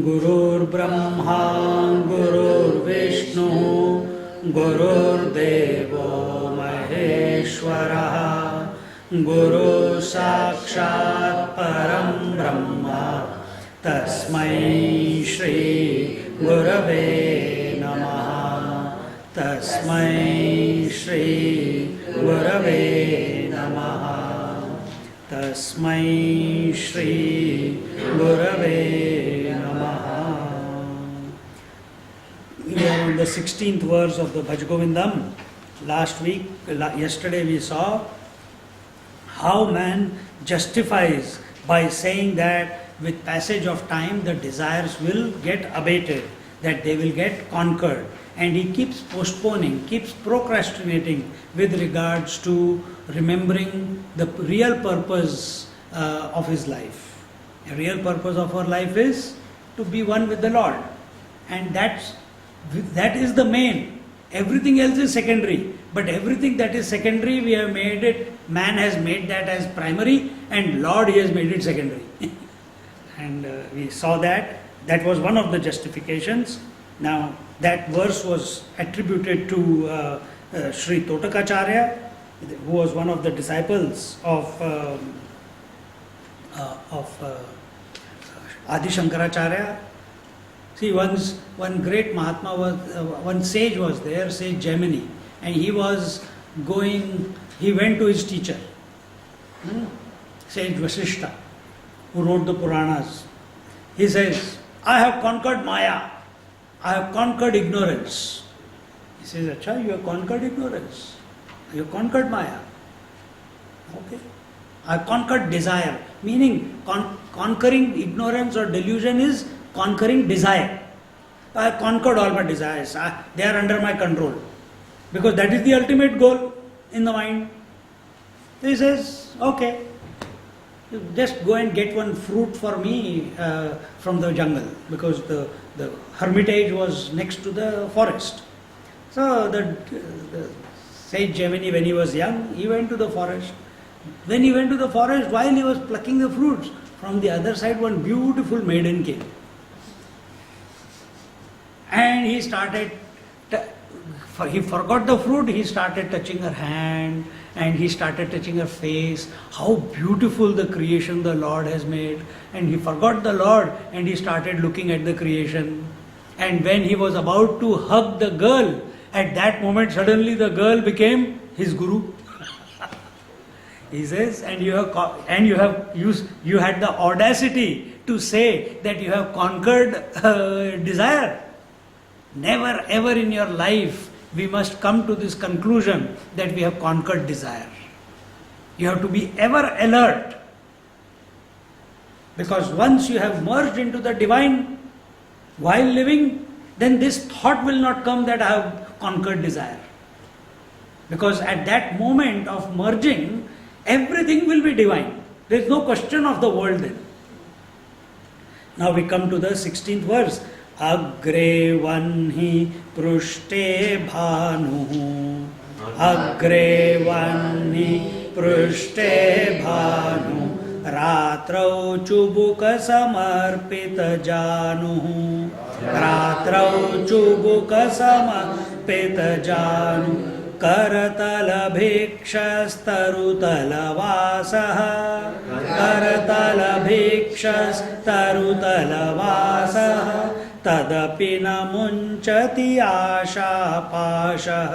गुरुर्ब्रह्मा गुरुर्विष्णु गुरुर्देवो महेश्वरः गुरु साक्षात् परं ब्रह्म तस्मै श्री गुरवे नमः तस्मै श्री गुरवे नमः तस्मै श्री गुरवे नमः. We are on the 16th verse of the Bhaj Govindam. Yesterday we saw how man justifies by saying that with passage of time the desires will get abated, that they will get conquered, and he keeps postponing, keeps procrastinating with regards to remembering the real purpose of his life. The real purpose of our life is to be one with the Lord, and that is the main. Everything else is secondary, but everything that is secondary we have made it, man has made that as primary, and Lord he has made it secondary. And we saw that was one of the justifications. Now that verse was attributed to Sri Totakacharya, who was one of the disciples of Adi Shankaracharya. See, one great Mahatma was, one sage was there, sage Jaimini, and he went to his teacher, sage Vasishta, who wrote the Puranas. He says, I have conquered Maya, I have conquered ignorance. He says, Acha, you have conquered ignorance, you have conquered Maya. Okay. I have conquered desire, meaning conquering ignorance or delusion is conquering desire. I have conquered all my desires, they are under my control, because that is the ultimate goal in the mind. He says, okay, just go and get one fruit for me from the jungle, because the hermitage was next to the forest. So the sage Jaimini, when he was young, he went to the forest. When he went to the forest, while he was plucking the fruits, from the other side one beautiful maiden came. And he forgot the fruit, he started touching her hand, and he started touching her face. How beautiful the creation the Lord has made. And he forgot the Lord, and he started looking at the creation. And when he was about to hug the girl, at that moment suddenly the girl became his guru. He says, you had the audacity to say that you have conquered desire. Never ever in your life we must come to this conclusion that we have conquered desire. You have to be ever alert, because once you have merged into the divine while living, then this thought will not come that I have conquered desire. Because at that moment of merging, everything will be divine. There is no question of the world then. Now we come to the 16th verse. Agre vanhi prushte bhanu Agre vanhi prushte bhanu Ratrau chubuka samarpita janu Ratrau chubuka samarpita janu करतलभिक्षस्तरुतलवासः करतलभिक्षस्तरुतलवासः तदपि न मुञ्चति आशापाशः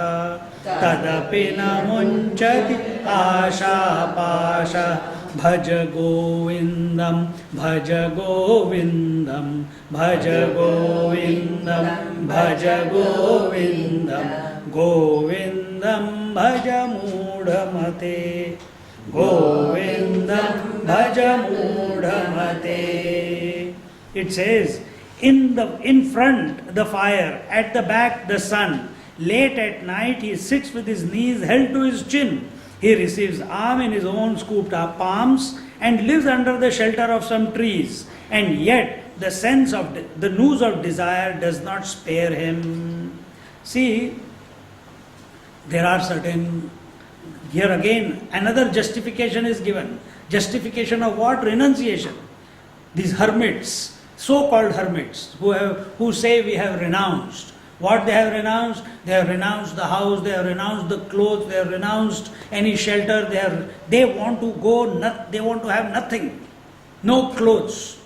तदपि न मुञ्चति आशापाशः भज गोविन्दं भज गोविन्दं भज गोविन्दं भज गोविन्दं गोविन्दं भज मूढमते गोविन्दं भज मूढमते. It says, in front the fire, at the back the sun. Late at night, he sits with his knees held to his chin. He receives alms in his own scooped up palms and lives under the shelter of some trees. And yet, the sense of the noose of desire does not spare him. See, there are certain, here again, another justification is given. Justification of what? Renunciation. These hermits, so-called hermits, who say we have renounced. What they have renounced? They have renounced the house, they have renounced the clothes, they have renounced any shelter, they want to go, they want to have nothing. No clothes,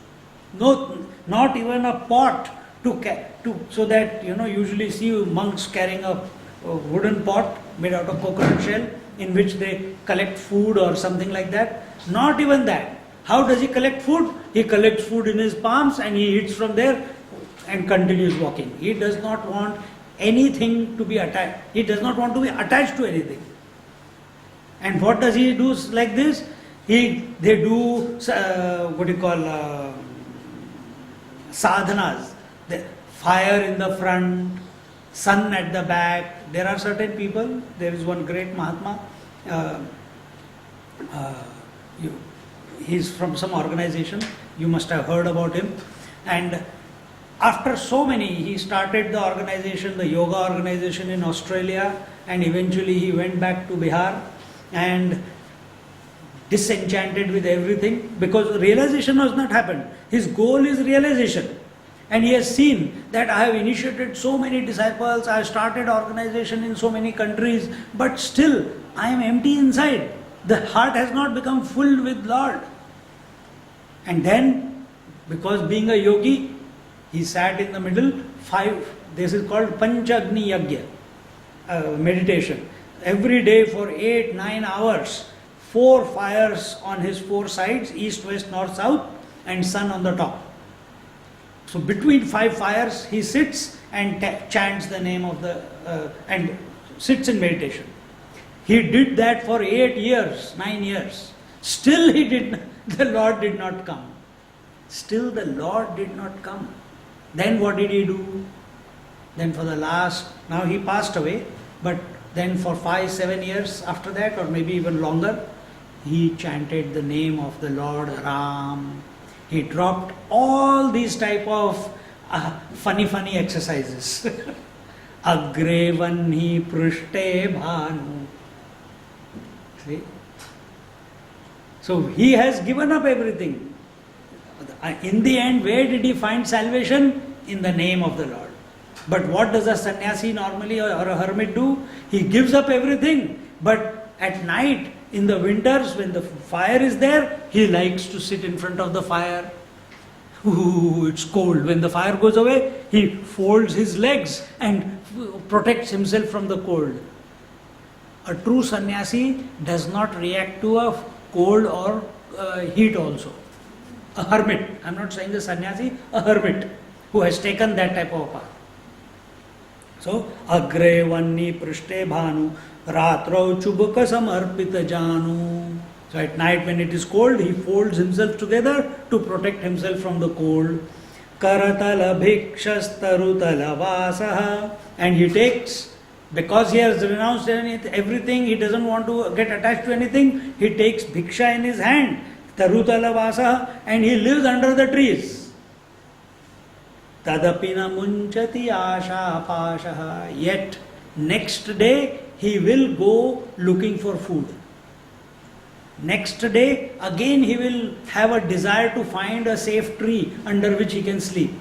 not even a pot so that, usually see monks carrying a wooden pot made out of coconut shell in which they collect food or something like that. Not even that. How does he collect food? He collects food in his palms and he eats from there and continues walking. He does not want anything to be attached. He does not want to be attached to anything. And what does he do like this? They do sadhanas. The fire in the front, sun at the back. There are certain people. There is one great Mahatma. He's from some organization. You must have heard about him. And after so many, he started the organization, the yoga organization in Australia, and eventually he went back to Bihar and disenchanted with everything because realization has not happened. His goal is realization. And he has seen that I have initiated so many disciples, I have started organization in so many countries, but still I am empty inside. The heart has not become filled with Lord. And then, because being a yogi, he sat in the middle, this is called Panchagni Yagya, meditation. Every day for 8-9 hours, 4 fires on his 4 sides, east, west, north, south, and sun on the top. So between 5 fires, he sits and chants the name of and sits in meditation. He did that for 8 years, 9 years. Still the Lord did not come. Still the Lord did not come. Then what did he do? Then for the now he passed away, but then for 5-7 years after that, or maybe even longer, he chanted the name of the Lord Ram. He dropped all these type of funny exercises. Agre vanhi prushte bhanu. See? So he has given up everything. In the end, where did he find salvation? In the name of the Lord. But what does a sannyasi normally or a hermit do? He gives up everything. But at night, in the winters, when the fire is there, he likes to sit in front of the fire. Ooh, it's cold. When the fire goes away, he folds his legs and protects himself from the cold. A true sannyasi does not react to a cold or heat also. A hermit, I'm not saying the sannyasi, a hermit who has taken that type of path. So, agre vanni prishte bhanu, ratrau chubaka samarpita janu. So at night when it is cold, he folds himself together to protect himself from the cold. Karatala bhikshastarutala vasaha. And he takes, because he has renounced everything, he doesn't want to get attached to anything, he takes bhiksha in his hand, tarutala vasaha, and he lives under the trees. Tadapina munchati asha pashaha. Yet next day he will go looking for food. Next day again he will have a desire to find a safe tree under which he can sleep.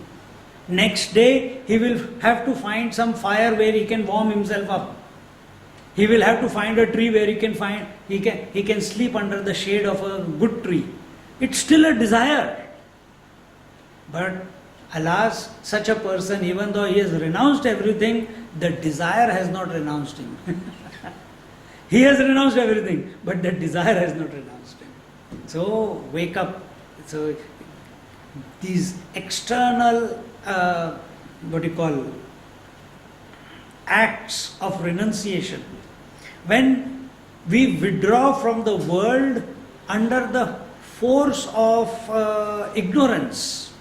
Next day he will have to find some fire where he can warm himself up. He will have to find a tree where he can sleep under the shade of a good tree. It's still a desire. But alas, such a person, even though he has renounced everything, the desire has not renounced him. He has renounced everything, but the desire has not renounced him. So, wake up. So, these external, acts of renunciation, when we withdraw from the world under the force of ignorance,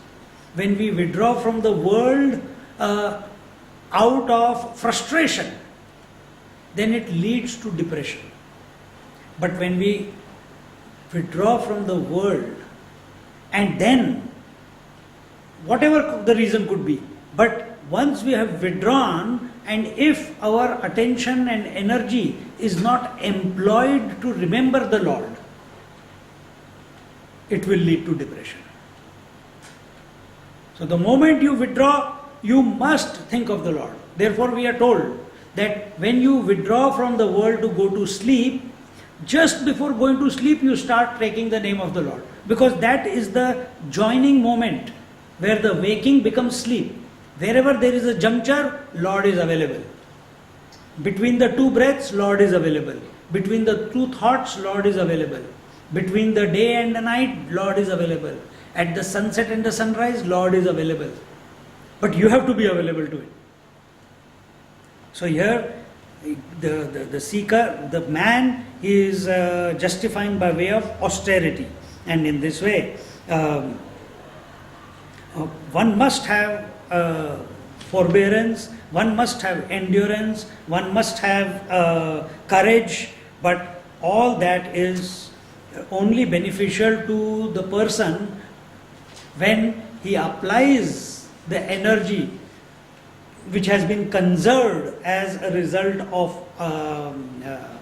when we withdraw from the world out of frustration, then it leads to depression. But when we withdraw from the world, and then, whatever the reason could be, but once we have withdrawn, and if our attention and energy is not employed to remember the Lord, it will lead to depression. So the moment you withdraw, you must think of the Lord. Therefore we are told that when you withdraw from the world to go to sleep, just before going to sleep you start taking the name of the Lord. Because that is the joining moment where the waking becomes sleep. Wherever there is a juncture, Lord is available. Between the two breaths, Lord is available. Between the two thoughts, Lord is available. Between the day and the night, Lord is available. At the sunset and the sunrise, Lord is available. But you have to be available to it. So here, the seeker, the man is justifying by way of austerity. And in this way, one must have forbearance, one must have endurance, one must have courage, but all that is only beneficial to the person when he applies the energy which has been conserved as a result of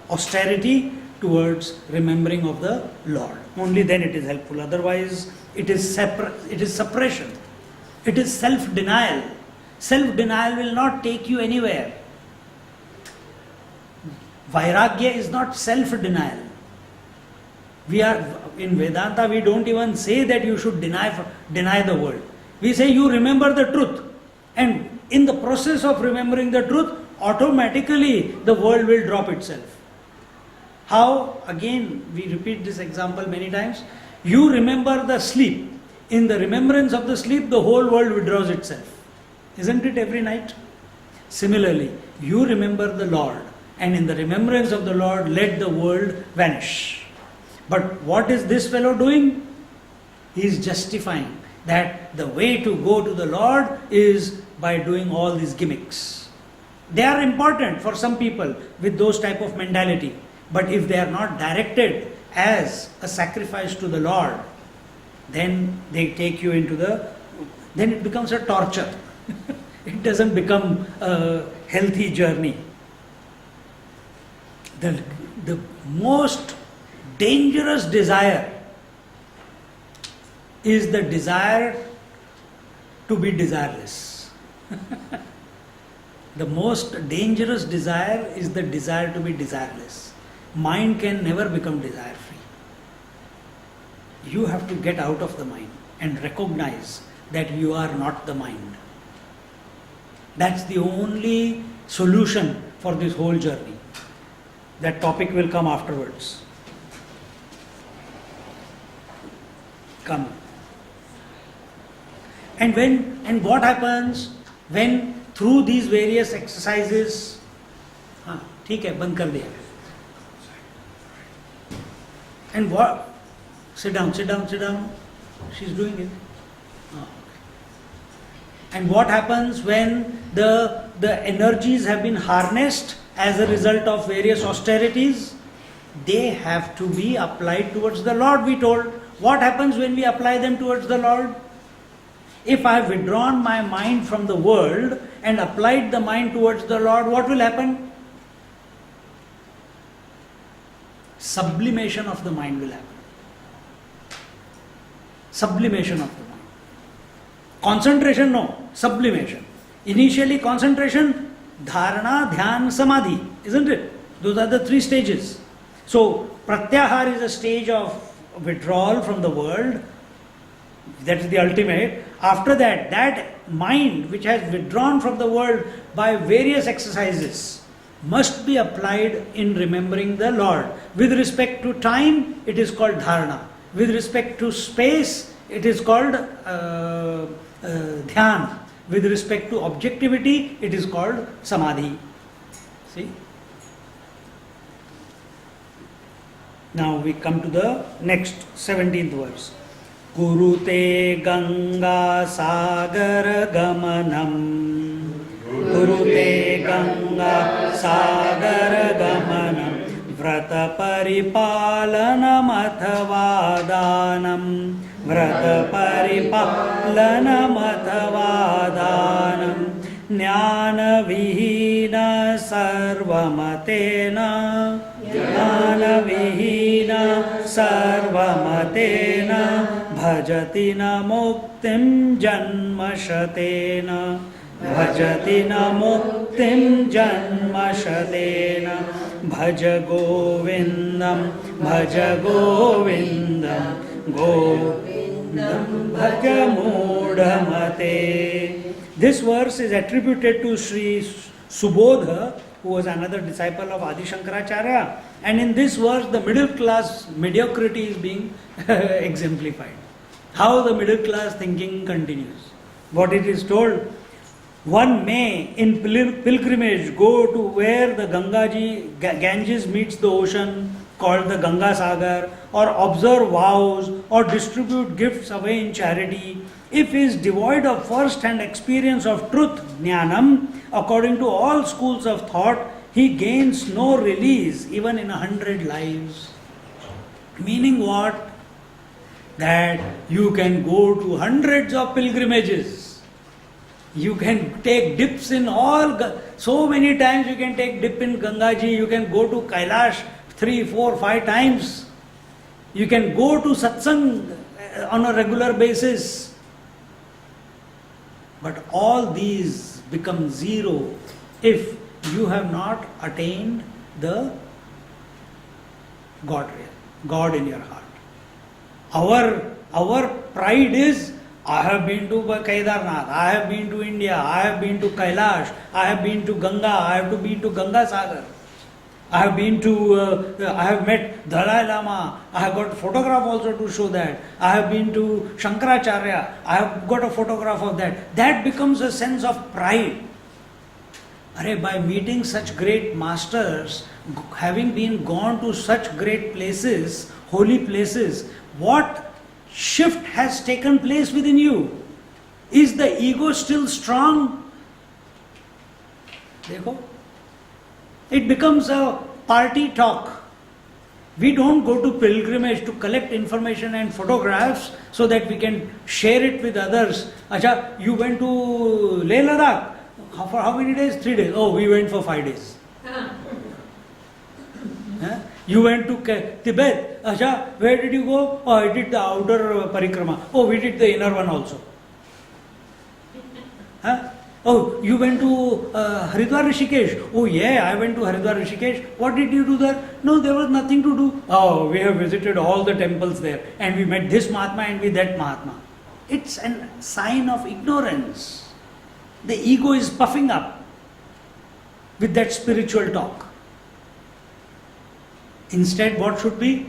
austerity towards remembering of the Lord. Only then it is helpful. Otherwise, it is suppression. It is self-denial. Self-denial will not take you anywhere. Vairagya is not self-denial. We are in Vedanta, we don't even say that you should deny the world. We say you remember the truth, and in the process of remembering the truth, automatically the world will drop itself. How? Again, we repeat this example many times. You remember the sleep. In the remembrance of the sleep, the whole world withdraws itself. Isn't it every night? Similarly, you remember the Lord, and in the remembrance of the Lord, let the world vanish. But what is this fellow doing? He is justifying that the way to go to the Lord is by doing all these gimmicks. They are important for some people with those type of mentality. But if they are not directed as a sacrifice to the Lord, then they take you into then it becomes a torture. It doesn't become a healthy journey. The most dangerous desire is the desire to be desireless. The most dangerous desire is the desire to be desireless. Mind can never become desire free. You have to get out of the mind and recognize that you are not the mind. That's the only solution for this whole journey. That topic will come afterwards. Come. And what happens when through these various exercises, ठीक है, बंद कर दिया. And what? Sit down. She's doing it. And what happens when the energies have been harnessed as a result of various austerities? They have to be applied towards the Lord, we told. What happens when we apply them towards the Lord? If I have withdrawn my mind from the world and applied the mind towards the Lord, what will happen? Sublimation of the mind will happen. Sublimation of the mind. Concentration, no. Sublimation. Initially concentration, dharana, dhyan, samadhi. Isn't it? Those are the three stages. So, pratyahar is a stage of withdrawal from the world. That is the ultimate. After that, that mind which has withdrawn from the world by various exercises must be applied in remembering the Lord. With respect to time, it is called dharana. With respect to space, it is called dhyan. With respect to objectivity, it is called samadhi. See? Now we come to the next 17th verse. Kurute Ganga Sagar Gamanam. Kurute Ganga Sagar व्रतपरिपालनमथवा दानं व्रतपरिपालनमथवा दानं ज्ञानविहीन सर्वमतेन ज्ञानविहीन सर्वमतेन भजति न मुक्तिं जन्मशतेन भजति न मुक्तिं जन्मशतेन भज गोविन्दं गोविन्दं भज मूढमते. This verse is attributed to Sri Subodha, who was another disciple of Adi Shankaracharya, and in this verse the middle class mediocrity is being exemplified. How the middle class thinking continues. What it is told, one may in pilgrimage go to where the Ganges meets the ocean, called the Ganga Sagar, or observe vows or distribute gifts away in charity. If he is devoid of first-hand experience of truth, jnanam, according to all schools of thought, he gains no release even in 100 lives. Meaning what? That you can go to hundreds of pilgrimages. You can take dips in all, so many times you can take dip in Gangaji, you can go to Kailash 3, 4, 5 times. You can go to satsang on a regular basis. But all these become zero if you have not attained the God in your heart. Our pride is, I have been to Kedarnath, I have been to India, I have been to Kailash, I have been to Ganga, I have been to Ganga Sagar. I have met Dalai Lama, I have got photograph also to show that. I have been to Shankaracharya, I have got a photograph of that. That becomes a sense of pride. By meeting such great masters, having been gone to such great places, holy places, what shift has taken place within you? Is the ego still strong? Dekho. It becomes a party talk. We don't go to pilgrimage to collect information and photographs so that we can share it with others. Acha, you went to Leh Ladakh. For how many days? 3 days. Oh, we went for 5 days. You went to Tibet. Acha, where did you go? Oh, I did the outer parikrama. Oh, we did the inner one also. Oh, you went to Haridwar Rishikesh. Oh, yeah, I went to Haridwar Rishikesh. What did you do there? No, there was nothing to do. Oh, we have visited all the temples there and we met this Mahatma and with that Mahatma. It's a sign of ignorance. The ego is puffing up with that spiritual talk. Instead, what should be?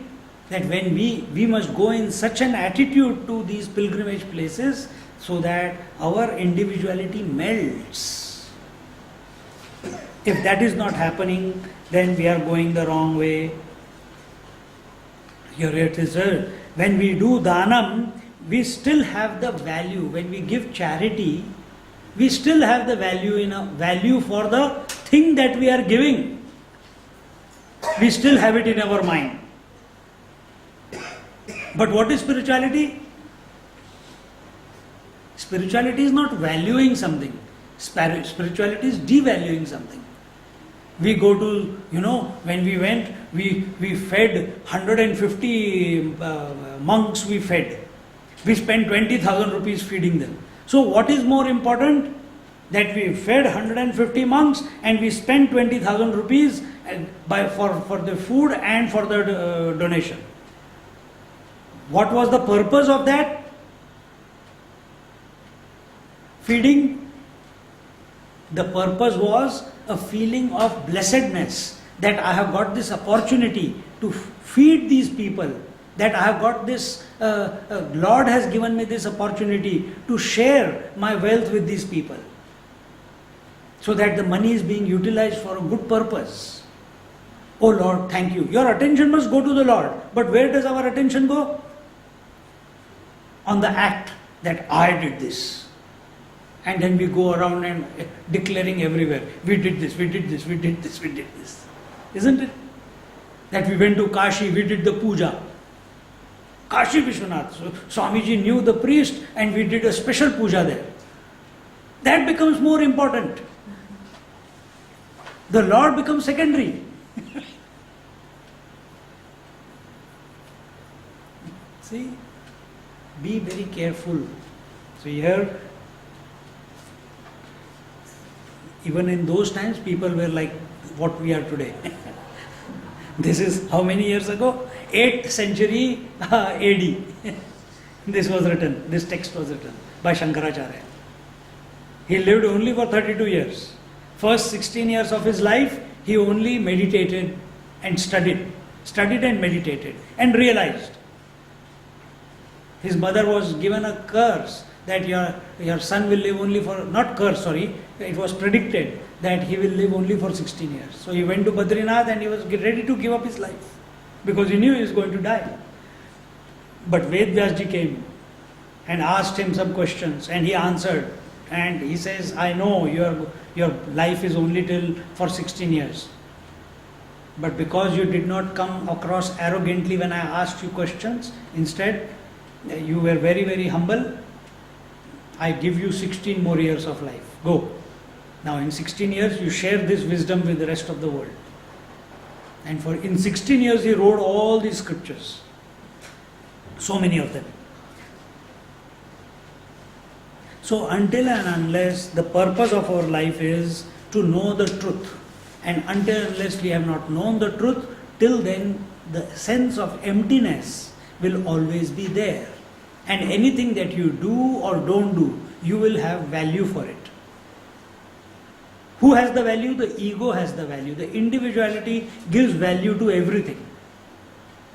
That when we must go in such an attitude to these pilgrimage places so that our individuality melts. If that is not happening, then we are going the wrong way. Here it is, when we do dhanam, we still have the value. When we give charity, we still have the value for the thing that we are giving. We still have it in our mind. But what is spirituality? Spirituality is not valuing something. Spirituality is devaluing something. We go to, when we went, we fed 150 monks we fed. We spent 20,000 rupees feeding them. So what is more important? That we fed 150 monks and we spent 20,000 rupees for the food and for the donation. What was the purpose of that? Feeding. The purpose was a feeling of blessedness, that I have got this opportunity to feed these people, that I have got this, Lord has given me this opportunity to share my wealth with these people, so that the money is being utilized for a good purpose. Oh Lord, thank you. Your attention must go to the Lord. But where does our attention go? On the act that I did this. And then we go around and declaring everywhere, we did this, we did this, we did this, we did this. Isn't it? That we went to Kashi, we did the puja. Kashi Vishwanath. So Swamiji knew the priest and we did a special puja there. That becomes more important. The Lord becomes secondary. See, be very careful. So here, even in those times, people were like what we are today. This is how many years ago? 8th century AD. This was written, this text was written by Shankaracharya. He lived only for 32 years. First 16 years of his life, he only meditated and studied and meditated and realized. His mother was given a curse that your son will live only for, not curse, sorry, it was predicted that he will live only for 16 years. So he went to Badrinath and he was ready to give up his life because he knew he was going to die. But Ved Vyasji came and asked him some questions and he answered. And he says, I know your life is only till for 16 years. But because you did not come across arrogantly when I asked you questions, instead you were very, very humble, I give you 16 more years of life. Go. Now in 16 years you share this wisdom with the rest of the world. And in 16 years he wrote all these scriptures. So many of them. So until and unless the purpose of our life is to know the truth, and until and unless we have not known the truth, till then the sense of emptiness will always be there. And anything that you do or don't do, you will have value for it. Who has the value? The ego has the value. The individuality gives value to everything.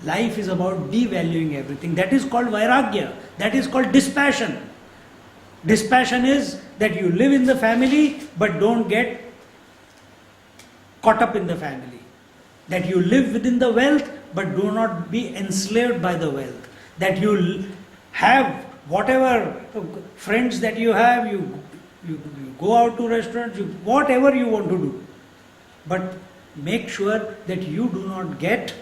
Life is about devaluing everything. That is called vairagya. That is called dispassion. Dispassion is that you live in the family but don't get caught up in the family. That you live within the wealth but do not be enslaved by the wealth. That you have whatever friends that you have, you go out to restaurants, whatever you want to do. But make sure that you do not get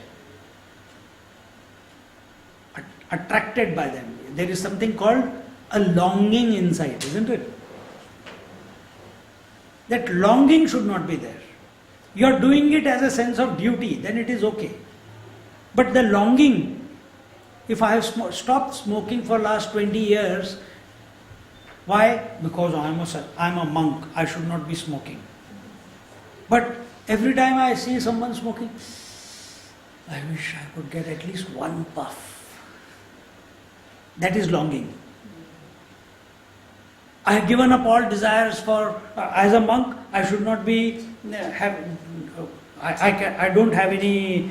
attracted by them. There is something called a longing inside, isn't it? That longing should not be there. You are doing it as a sense of duty, then it is okay. But the longing, if I have stopped smoking for last 20 years, why? Because I am a monk, I should not be smoking. But every time I see someone smoking, I wish I could get at least one puff. That is longing. I have given up all desires for, as a monk, I should not be, I don't have any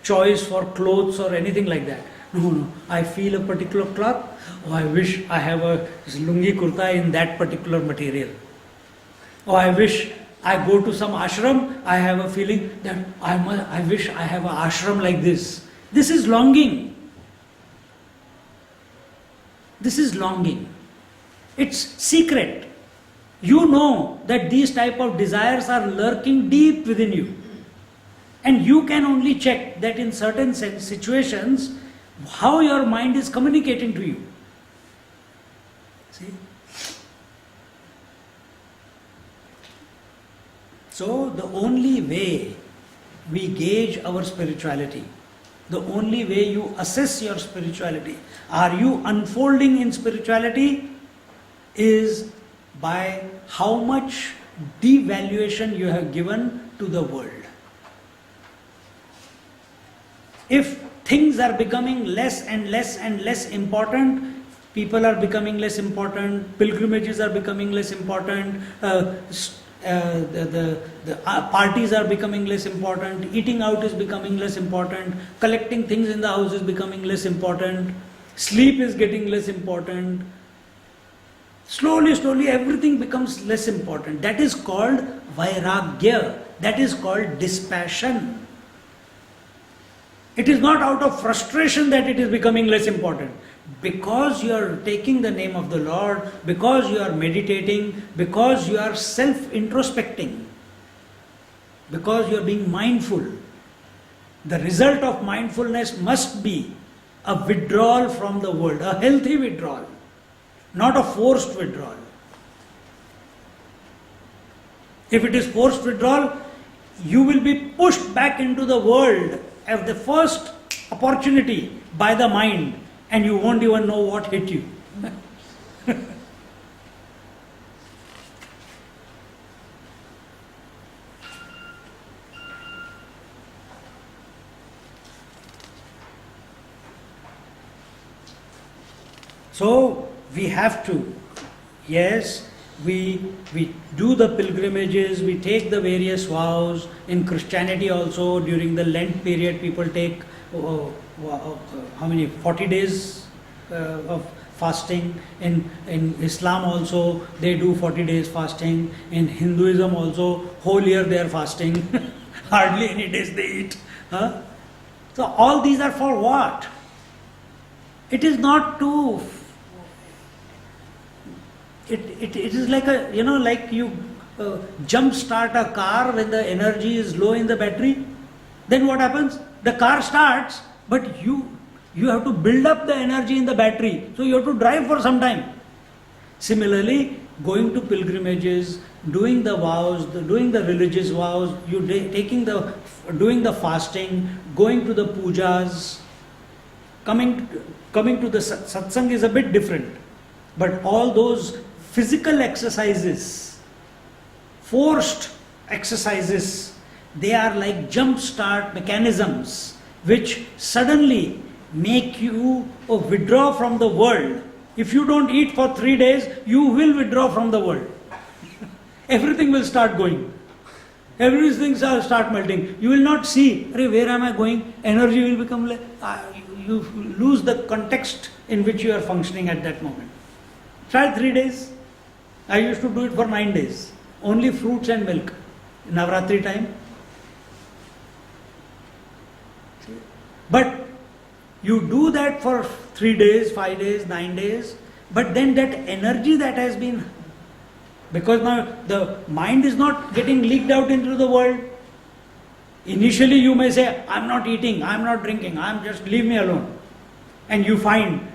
choice for clothes or anything like that. No, I feel a particular cloth, oh, I wish I have a lungi kurta in that particular material. Oh, I wish I go to some ashram, I have a feeling that I wish I have an ashram like this. This is longing. This is longing. It's secret. You know that these type of desires are lurking deep within you. And you can only check that in certain situations, how your mind is communicating to you. See? So the only way we gauge our spirituality, the only way you assess your spirituality, are you unfolding in spirituality, is by how much devaluation you have given to the world. If things are becoming less and less and less important, people are becoming less important, pilgrimages are becoming less important, the parties are becoming less important, eating out is becoming less important, collecting things in the house is becoming less important, sleep is getting less important. Slowly everything becomes less important. That is called vairagya. That is called dispassion. It is not out of frustration that it is becoming less important. Because you are taking the name of the Lord, because you are meditating, because you are self-introspecting, because you are being mindful, The result of mindfulness must be a withdrawal from the world, a healthy withdrawal, not a forced withdrawal. If it is forced withdrawal, you will be pushed back into the world at the first opportunity by the mind, and you won't even know what hit you. So we have to, yes, we do the pilgrimages, we take the various vows. In Christianity also, during the Lent period, people take how many? 40 days of fasting. In Islam also, they do 40 days fasting. In Hinduism also, whole year they are fasting. Hardly any days they eat. Huh? So all these are for what? It is not to... It is like like you jump start a car when the energy is low in the battery. Then what happens? The car starts, but you have to build up the energy in the battery. So you have to drive for some time. Similarly, going to pilgrimages, doing the vows, doing the religious vows, doing the fasting, going to the pujas, coming to the satsang is a bit different. But all those physical exercises, forced exercises, they are like jump start mechanisms which suddenly make you withdraw from the world. If you don't eat for 3 days, you will withdraw from the world. Everything will start going. Everything will start melting. You will not see, where am I going? Energy will become like, you lose the context in which you are functioning at that moment. Try 3 days. I used to do it for 9 days. Only fruits and milk. Navratri time. But you do that for 3 days, 5 days, 9 days. But then that energy that has been... Because now the mind is not getting leaked out into the world. Initially you may say, I'm not eating, I'm not drinking, leave me alone. And you find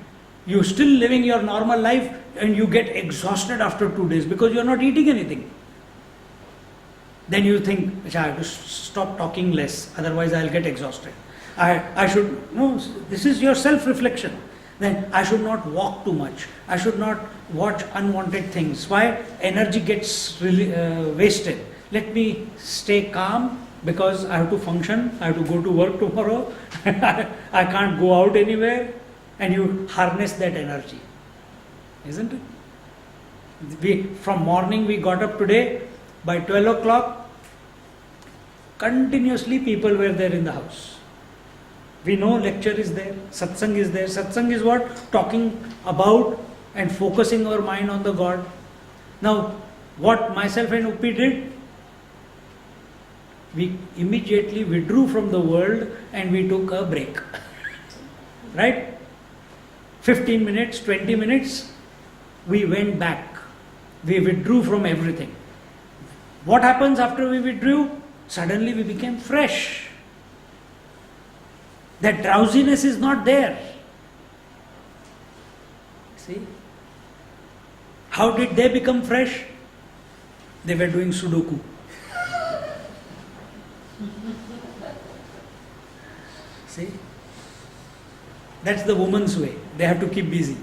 you're still living your normal life and you get exhausted after 2 days because you're not eating anything. Then you think, I have to stop talking less, otherwise I'll get exhausted. This is your self-reflection. Then I should not walk too much. I should not watch unwanted things. Why? Energy gets really wasted. Let me stay calm because I have to function. I have to go to work tomorrow. I can't go out anywhere. And you harness that energy. Isn't it? From morning we got up today, by 12 o'clock, continuously people were there in the house. We know lecture is there, satsang is there. Satsang is what? Talking about and focusing our mind on the God. Now, what myself and Uppi did, we immediately withdrew from the world and we took a break. Right? 15 minutes, 20 minutes, we went back. We withdrew from everything. What happens after we withdrew? Suddenly we became fresh. That drowsiness is not there. See? How did they become fresh? They were doing Sudoku. See? That's the woman's way. They have to keep busy.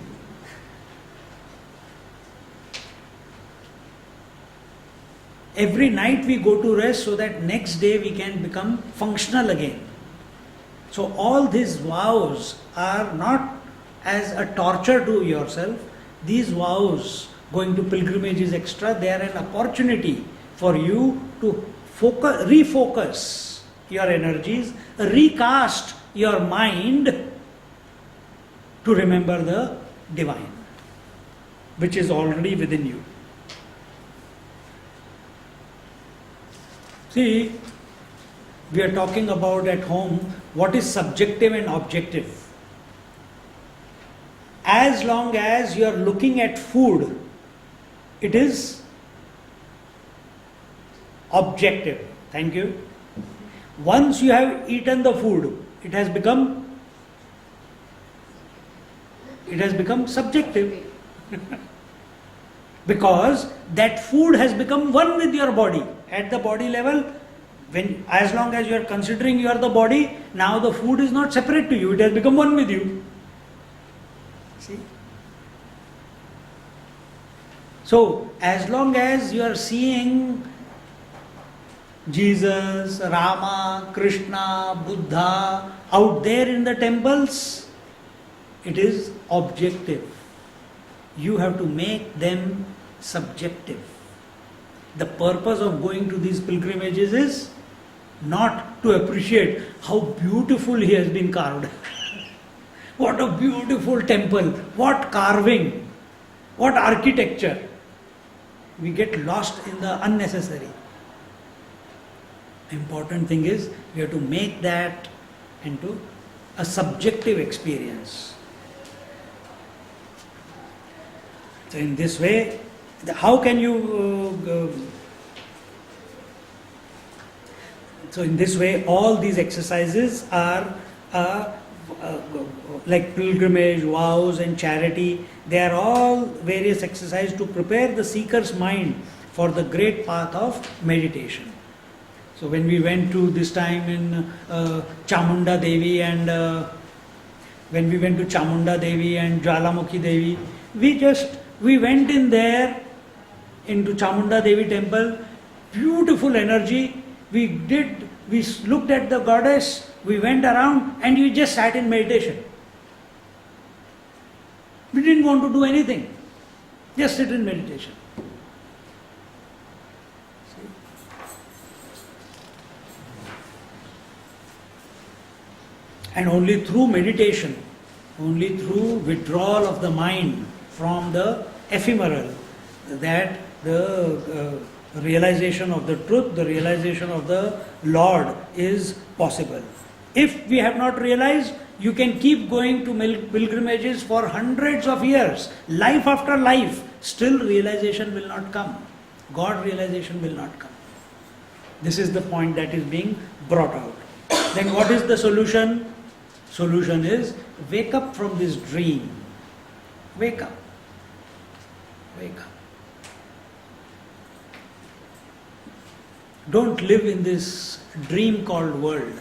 Every night we go to rest so that next day we can become functional again. So all these vows are not as a torture to yourself. These vows, going to pilgrimages extra, they are an opportunity for you to refocus your energies, recast your mind to remember the divine, which is already within you. See, we are talking about at home what is subjective and objective. As long as you are looking at food, it is objective. Thank you. Once you have eaten the food, it has become subjective. Because that food has become one with your body. At the body level, as long as you are considering you are the body, now the food is not separate to you, it has become one with you. See? So, as long as you are seeing Jesus, Rama, Krishna, Buddha out there in the temples, it is objective. You have to make them subjective. The purpose of going to these pilgrimages is not to appreciate how beautiful he has been carved. What a beautiful temple, what carving, what architecture. We get lost in the unnecessary. Important thing is we have to make that into a subjective experience. So in this way, how can you so in this way all these exercises are like pilgrimage, vows and charity. They are all various exercises to prepare the seeker's mind for the great path of meditation. So when we went to this time in Chamunda Devi and when we went to Chamunda Devi and Jwalamukhi Devi, we went in there into Chamunda Devi temple, beautiful energy. We looked at the goddess, we went around and we just sat in meditation. We didn't want to do anything, just sit in meditation. And only through meditation, only through withdrawal of the mind from the ephemeral, that the realization of the truth, the realization of the Lord is possible. If we have not realized, you can keep going to pilgrimages for hundreds of years, life after life, still realization will not come. God realization will not come. This is the point that is being brought out. Then what is the solution? Solution is wake up from this dream. Wake up. Wake up. Don't live in this dream called world.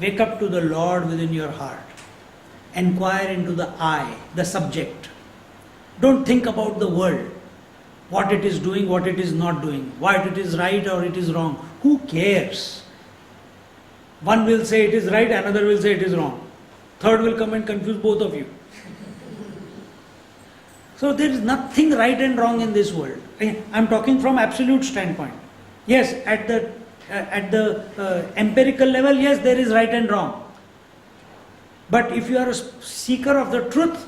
Wake up to the Lord within your heart. Enquire into the I, the subject. Don't think about the world, what it is doing, what it is not doing, what it is right or it is wrong. Who cares? One will say it is right, another will say it is wrong. Third will come and confuse both of you. So there is nothing right and wrong in this world. I am talking from absolute standpoint. Yes, at the empirical level, yes, there is right and wrong. But if you are a seeker of the truth,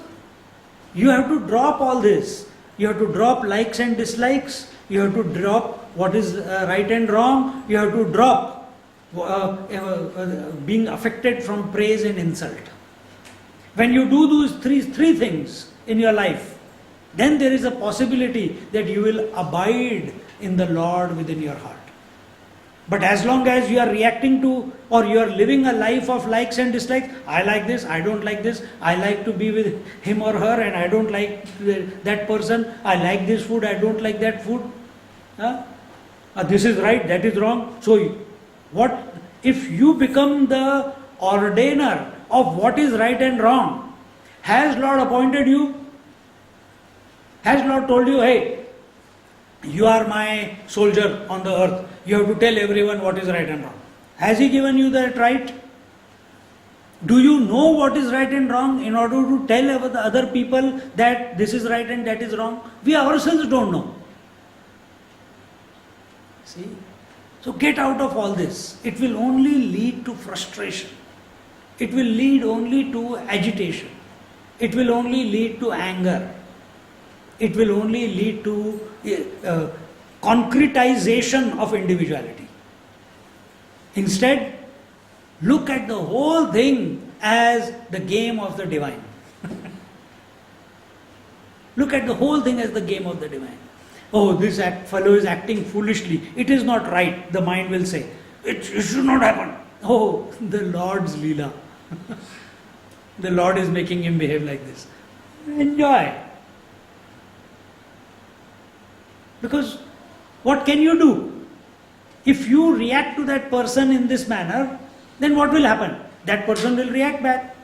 you have to drop all this. You have to drop likes and dislikes. You have to drop what is right and wrong. You have to drop being affected from praise and insult. When you do those three things in your life, then there is a possibility that you will abide in the Lord within your heart. But as long as you are reacting to or you are living a life of likes and dislikes, I like this, I don't like this, I like to be with him or her and I don't like that person, I like this food, I don't like that food. This is right, that is wrong. So what if you become the ordainer of what is right and wrong? Has Lord appointed you? Has Lord told you, hey, you are my soldier on the earth, you have to tell everyone what is right and wrong? Has He given you that right? Do you know what is right and wrong in order to tell the other people that this is right and that is wrong? We ourselves don't know. See? So get out of all this. It will only lead to frustration. It will lead only to agitation. It will only lead to anger. It will only lead to concretization of individuality. Instead, look at the whole thing as the game of the divine. Look at the whole thing as the game of the divine. Oh, this fellow is acting foolishly. It is not right, the mind will say. It should not happen. Oh, the Lord's Leela. The Lord is making him behave like this. Enjoy. Because what can you do? If you react to that person in this manner, then what will happen? That person will react back.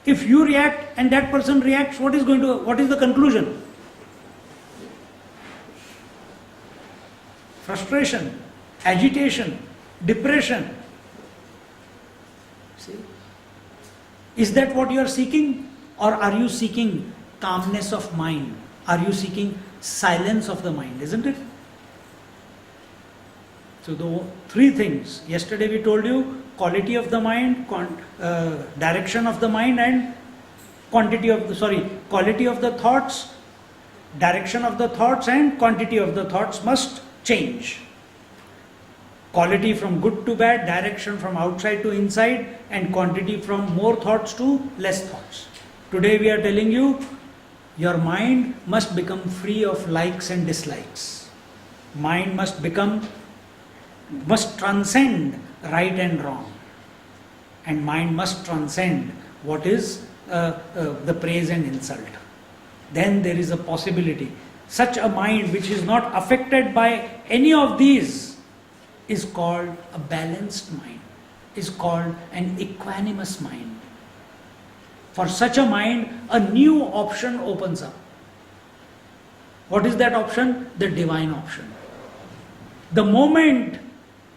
If you react and that person reacts, what is the conclusion? Frustration, agitation, depression. See? Is that what you are seeking? Or are you seeking calmness of mind? Are you seeking silence of the mind? Isn't it? So the three things. Yesterday we told you quality of the mind, direction of the mind, and quality of the thoughts, direction of the thoughts, and quantity of the thoughts must change. Quality from good to bad, direction from outside to inside, and quantity from more thoughts to less thoughts. Today we are telling you, your mind must become free of likes and dislikes. Mind must transcend right and wrong. And mind must transcend what is the praise and insult. Then there is a possibility. Such a mind which is not affected by any of these is called a balanced mind, is called an equanimous mind. For such a mind, a new option opens up. What is that option? The divine option. The moment,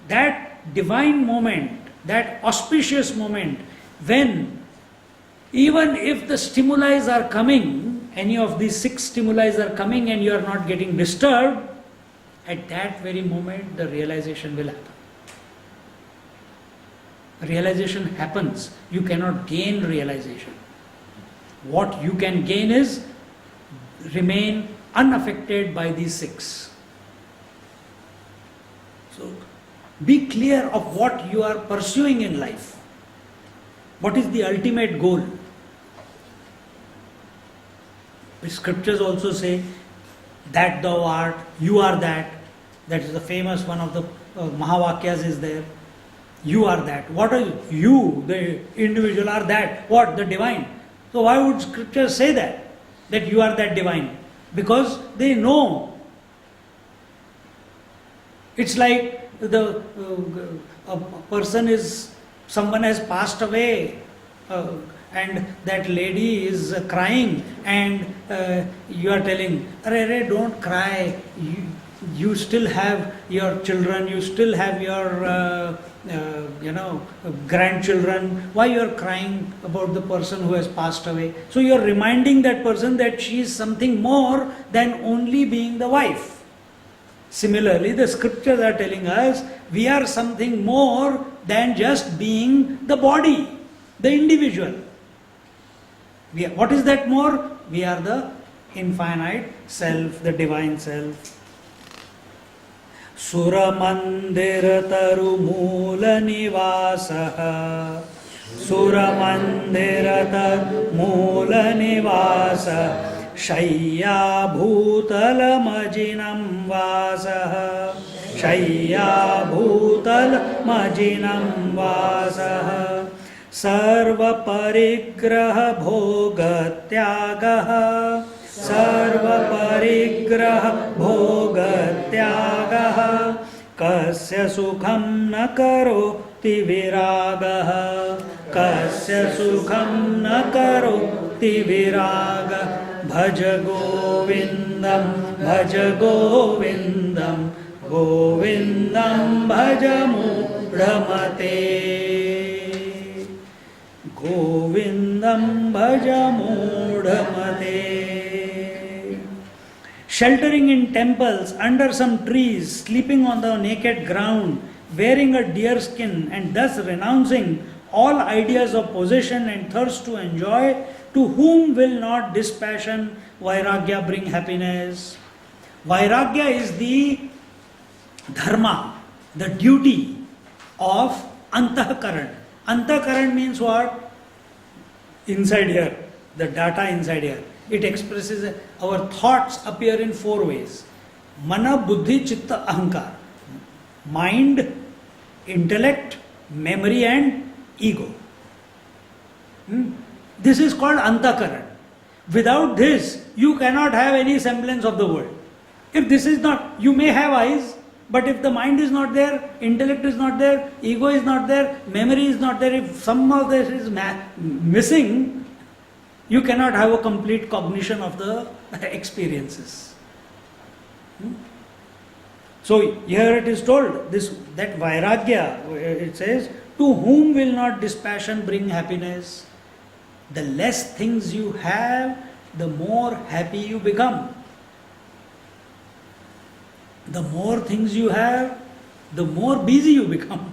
that divine moment, that auspicious moment, when even if the stimuli are coming, any of these 6 stimuli are coming and you are not getting disturbed, at that very moment the realization will happen. Realization happens. You cannot gain realization. What you can gain is remain unaffected by these 6. So be clear of what you are pursuing in life. What is the ultimate goal? The scriptures also say that thou art, you are that. That is the famous one of the Mahavakyas is there. You are that. What are you? You, the individual, are that. What? The divine. So why would scriptures say that? That you are that divine? Because they know. It's like a person is, someone has passed away and that lady is crying and you are telling, "Arey, don't cry, you still have your children, you still have your grandchildren, why you are crying about the person who has passed away?" So you are reminding that person that she is something more than only being the wife. Similarly, the scriptures are telling us we are something more than just being the body, the individual. What is that more? We are the infinite self, the divine self. Suramandir taru moola nivasah, Suramandir taru moola nivasah, Shayya bhutal majinam vasah, Shayya bhutal majinam vasah, Sarva parigraha bhogatyagaha, Sarva parigraha bhogatyagaha, Kasya sukham na karoti viragaha, Kasya sukham na karoti viragaha, Bhaja Govindam, Bhaja Govindam, Govindam Bhaja Mudhamate, Govindam Bhaja Mudhamate. Sheltering in temples, under some trees, sleeping on the naked ground, wearing a deer skin, and thus renouncing all ideas of possession and thirst to enjoy, to whom will not dispassion, vairagya bring happiness? Vairagya is the dharma, the duty of antahkaran. Antahkaran means what? Inside here, the data inside here. It expresses, our thoughts appear in 4 ways. Mana, buddhi, chitta, ahankar. Mind, intellect, memory and ego. This is called antakaran. Without this, you cannot have any semblance of the world. If this is not, you may have eyes, but if the mind is not there, intellect is not there, ego is not there, memory is not there, if some of this is missing, you cannot have a complete cognition of the experiences. So here it is told, that vairagya, it says, to whom will not dispassion bring happiness? The less things you have, the more happy you become. The more things you have, the more busy you become.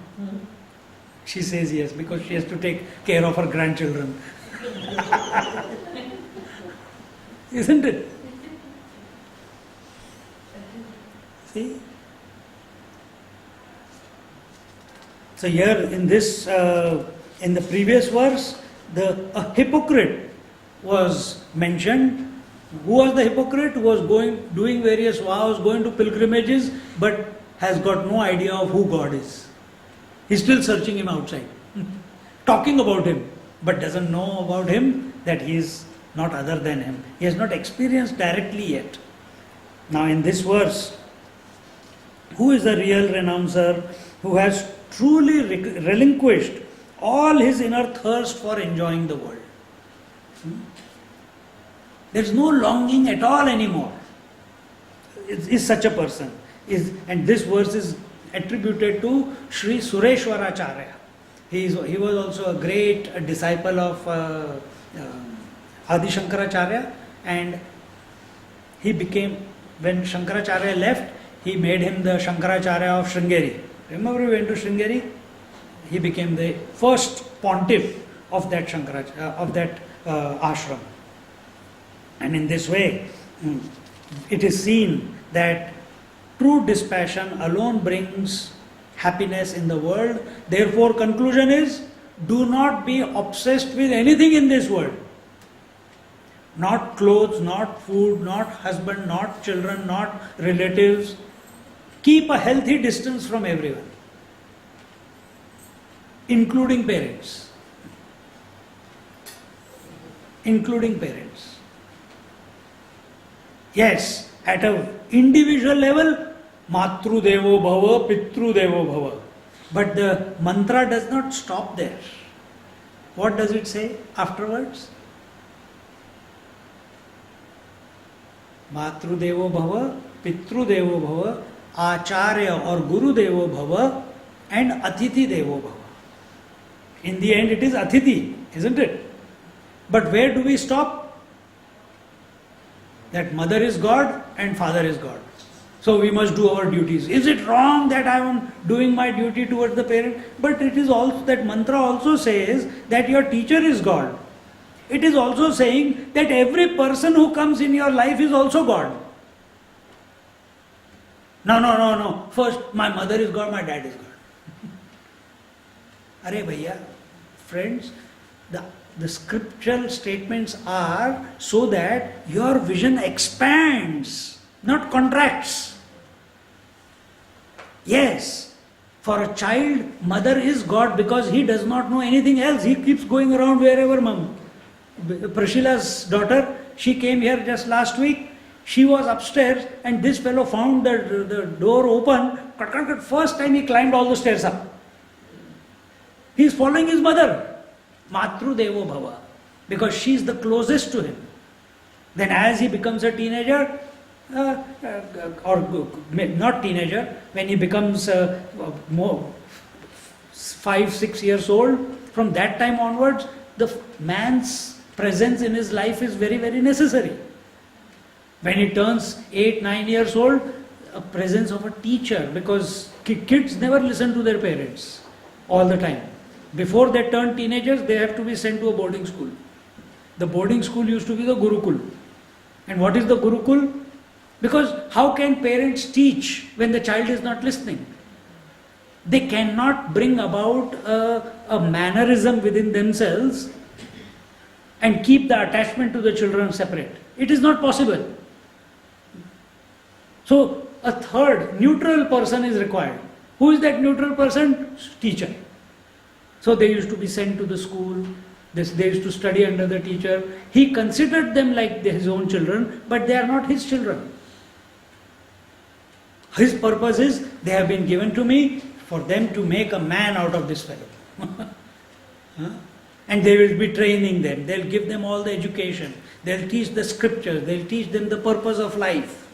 She says yes, because she has to take care of her grandchildren. Isn't it? See? So here in this, in the previous verse, a hypocrite was mentioned. Who was the hypocrite? Who was doing various vows, going to pilgrimages, but has got no idea of who God is. He's still searching him outside, talking about him, but doesn't know about him that he is not other than him. He has not experienced directly yet. Now in this verse, who is the real renouncer who has truly relinquished all his inner thirst for enjoying the world? There is no longing at all anymore. Is such a person. And this verse is attributed to Sri Sureshwaracharya. He was also a great disciple of Adi Shankaracharya, and he became, when Shankaracharya left, he made him the Shankaracharya of Sringeri. Remember we went to Sringeri? He became the first pontiff of that ashram. And in this way, it is seen that true dispassion alone brings happiness in the world. Therefore, conclusion is, do not be obsessed with anything in this world. Not clothes, not food, not husband, not children, not relatives. Keep a healthy distance from everyone, including parents. Including parents. Yes, at an individual level, Matru Devo Bhava, Pitru Devo Bhava. But the mantra does not stop there. What does it say afterwards? Matru Devo Bhava, Pitru Devo Bhava, Acharya or Guru Devo Bhava, and Atithi Devo Bhava. In the end, it is Atithi, isn't it? But where do we stop? That mother is God and father is God. So we must do our duties. Is it wrong that I am doing my duty towards the parent? But it is also, that mantra also says that your teacher is God. It is also saying that every person who comes in your life is also God. No. First, my mother is God, my dad is God. Arey bhaiya, friends, the scriptural statements are so that your vision expands, not contracts. Yes, for a child, mother is God because he does not know anything else. He keeps going around wherever mom. Prashila's daughter, she came here just last week. She was upstairs and this fellow found the door open. First time he climbed all the stairs up. He is following his mother. Matru Devo Bhava, because she is the closest to him. Then as he becomes a teenager, or not teenager, when he becomes more 5-6 years old, from that time onwards, the man's presence in his life is very, very necessary. When he turns 8-9 years old, a presence of a teacher, because kids never listen to their parents all the time. Before they turn teenagers, they have to be sent to a boarding school. The boarding school used to be the Gurukul. And what is the Gurukul? Because how can parents teach when the child is not listening? They cannot bring about a mannerism within themselves and keep the attachment to the children separate. It is not possible. So a third neutral person is required. Who is that neutral person? Teacher. So they used to be sent to the school, they used to study under the teacher. He considered them like his own children, but they are not his children. His purpose is, they have been given to me for them to make a man out of this fellow. Huh? And they will be training them, they'll give them all the education, they'll teach the scriptures, they'll teach them the purpose of life.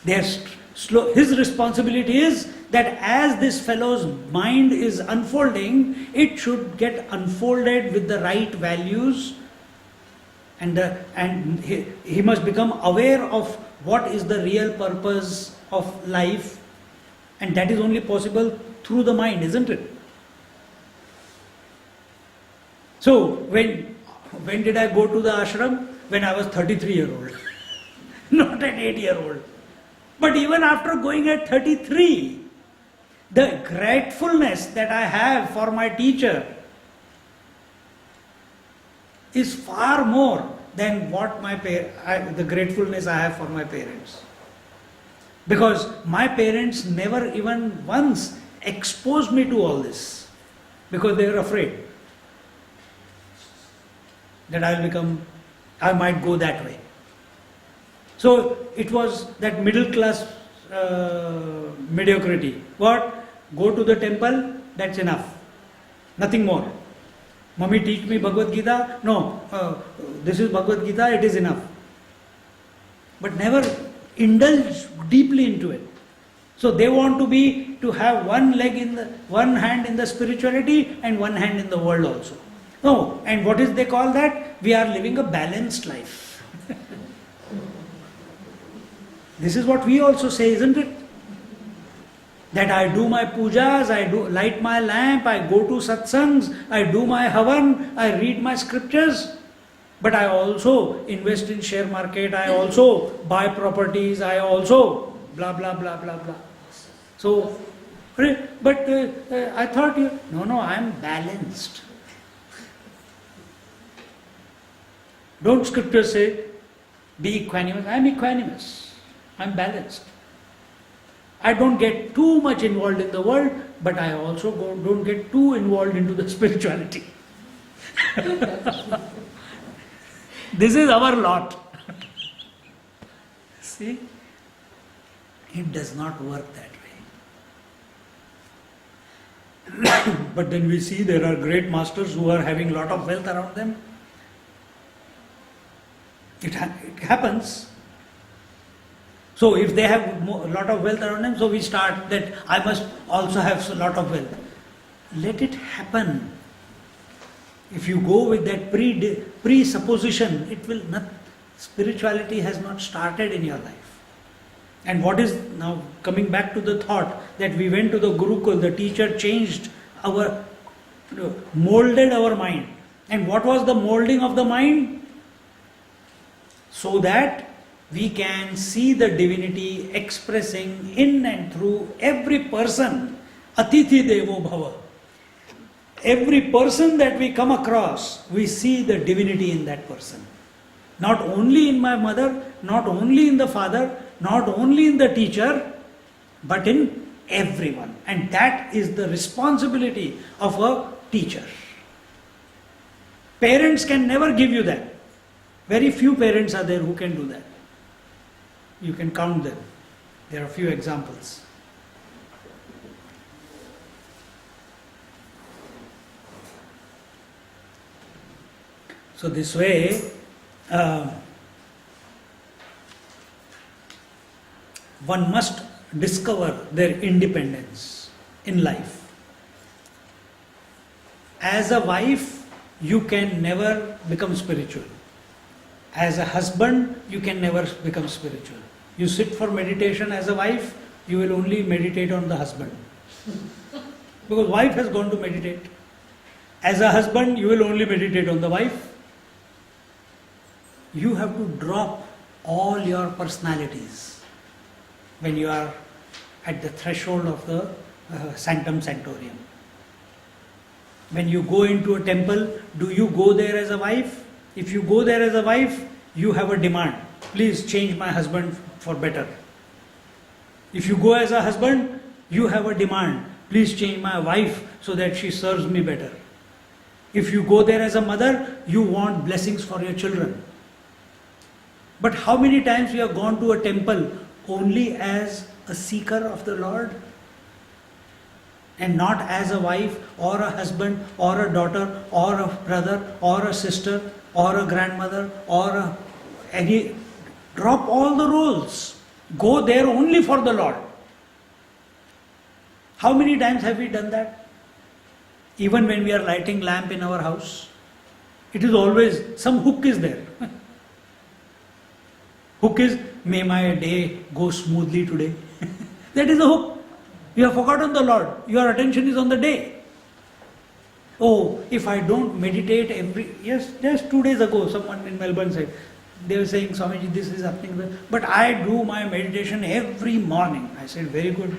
His responsibility is that as this fellow's mind is unfolding, it should get unfolded with the right values, and he must become aware of what is the real purpose of life, and that is only possible through the mind, isn't it? So when did I go to the ashram? When I was 33-year-old, not an 8-year-old. But even after going at 33, the gratefulness that I have for my teacher is far more than what the gratefulness I have for my parents. Because my parents never even once exposed me to all this, because they were afraid that I might go that way. So it was that middle class mediocrity. What? Go to the temple, that's enough. Nothing more. Mummy, teach me Bhagavad Gita. No, this is Bhagavad Gita, it is enough. But never indulge deeply into it. So they want to have one hand in the spirituality and one hand in the world also. No, and what is they call that? We are living a balanced life. This is what we also say, isn't it? That I do my pujas, I light my lamp, I go to satsangs, I do my havan, I read my scriptures, but I also invest in share market, I also buy properties, I also blah blah blah blah blah. So, but I thought no, I am balanced. Don't scriptures say, be equanimous? I am equanimous. I am balanced. I don't get too much involved in the world, but I also don't get too involved into the spirituality. This is our lot. See? It does not work that way. But then we see there are great masters who are having a lot of wealth around them. It happens. So if they have a lot of wealth around them, so we start that I must also have a lot of wealth. Let it happen. If you go with that presupposition, it will not. Spirituality has not started in your life. And what is now coming back to the thought that we went to the Gurukul, the teacher changed molded our mind. And what was the molding of the mind? So that we can see the divinity expressing in and through every person. Atithi Devo Bhava. Every person that we come across, we see the divinity in that person. Not only in my mother, not only in the father, not only in the teacher, but in everyone. And that is the responsibility of a teacher. Parents can never give you that. Very few parents are there who can do that. You can count them. There are a few examples. So this way, one must discover their independence in life. As a wife, you can never become spiritual. As a husband, you can never become spiritual. You sit for meditation as a wife, you will only meditate on the husband. Because wife has gone to meditate. As a husband, you will only meditate on the wife. You have to drop all your personalities when you are at the threshold of the sanctum sanctorium. When you go into a temple, do you go there as a wife? If you go there as a wife, you have a demand. Please change my husband for better. If you go as a husband, you have a demand. Please change my wife so that she serves me better. If you go there as a mother, you want blessings for your children. But how many times we have gone to a temple only as a seeker of the Lord? And not as a wife or a husband or a daughter or a brother or a sister or a grandmother or any. Drop all the roles. Go there only for the Lord. How many times have we done that? Even when we are lighting lamp in our house, it is always some hook is there. Hook is, may my day go smoothly today. That is a hook. You have forgotten the Lord. Your attention is on the day. Oh, if I don't meditate just 2 days ago, someone in Melbourne said, they were saying, Swamiji, this is happening. But I do my meditation every morning. I said, very good.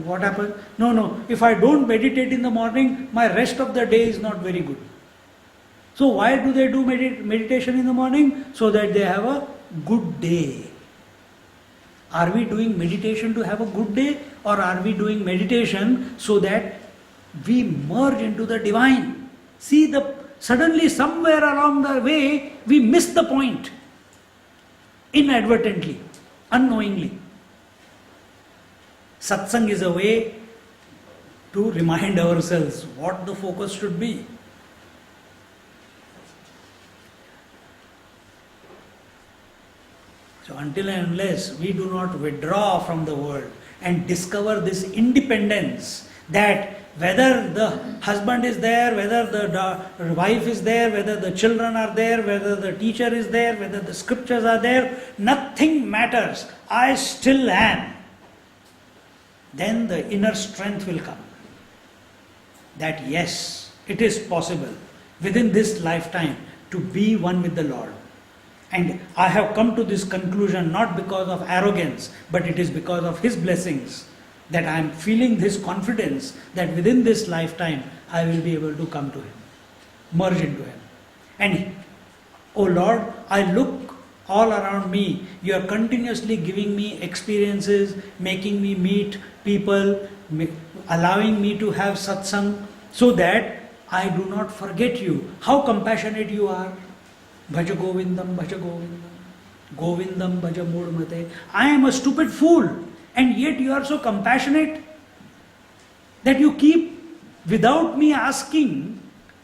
What happened? No. If I don't meditate in the morning, my rest of the day is not very good. So why do they do meditation in the morning? So that they have a good day. Are we doing meditation to have a good day, or are we doing meditation so that we merge into the divine? See, suddenly somewhere along the way we miss the point, inadvertently, unknowingly. Satsang is a way to remind ourselves what the focus should be. So until and unless we do not withdraw from the world and discover this independence, that whether the husband is there, whether the wife is there, whether the children are there, whether the teacher is there, whether the scriptures are there, nothing matters. I still am. Then the inner strength will come. That yes, it is possible within this lifetime to be one with the Lord. And I have come to this conclusion not because of arrogance, but it is because of His blessings, that I am feeling this confidence that within this lifetime I will be able to come to Him, merge into Him. And, oh Lord, I look all around me. You are continuously giving me experiences, making me meet people, allowing me to have satsang, so that I do not forget You. How compassionate You are. Bhaja Govindam, Bhaja Govindam, Govindam Bhaja Mudmate. I am a stupid fool, and yet You are so compassionate that You keep, without me asking,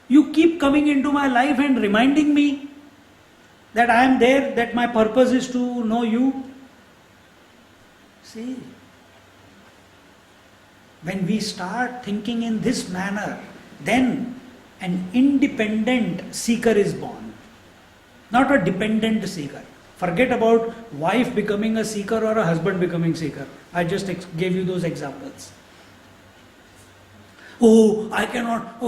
You keep coming into my life and reminding me that I am there, that my purpose is to know You. See, when we start thinking in this manner, then an independent seeker is born. Not a dependent seeker. Forget about wife becoming a seeker or a husband becoming seeker. I just gave you those examples. Oh, I cannot.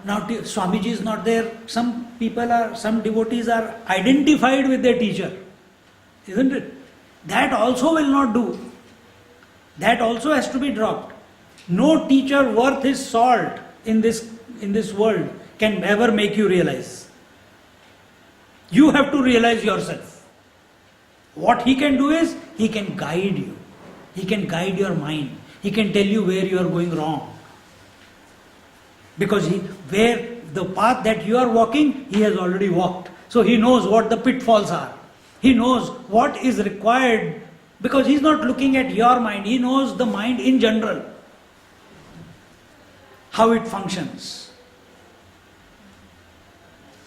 Now Swamiji is not there. Some devotees are identified with their teacher. Isn't it? That also will not do. That also has to be dropped. No teacher worth his salt in this world can ever make you realize. You have to realize yourself. What he can do is, he can guide you. He can guide your mind. He can tell you where you are going wrong. Because where the path that you are walking, he has already walked. So he knows what the pitfalls are. He knows what is required, because he is not looking at your mind. He knows the mind in general, how it functions.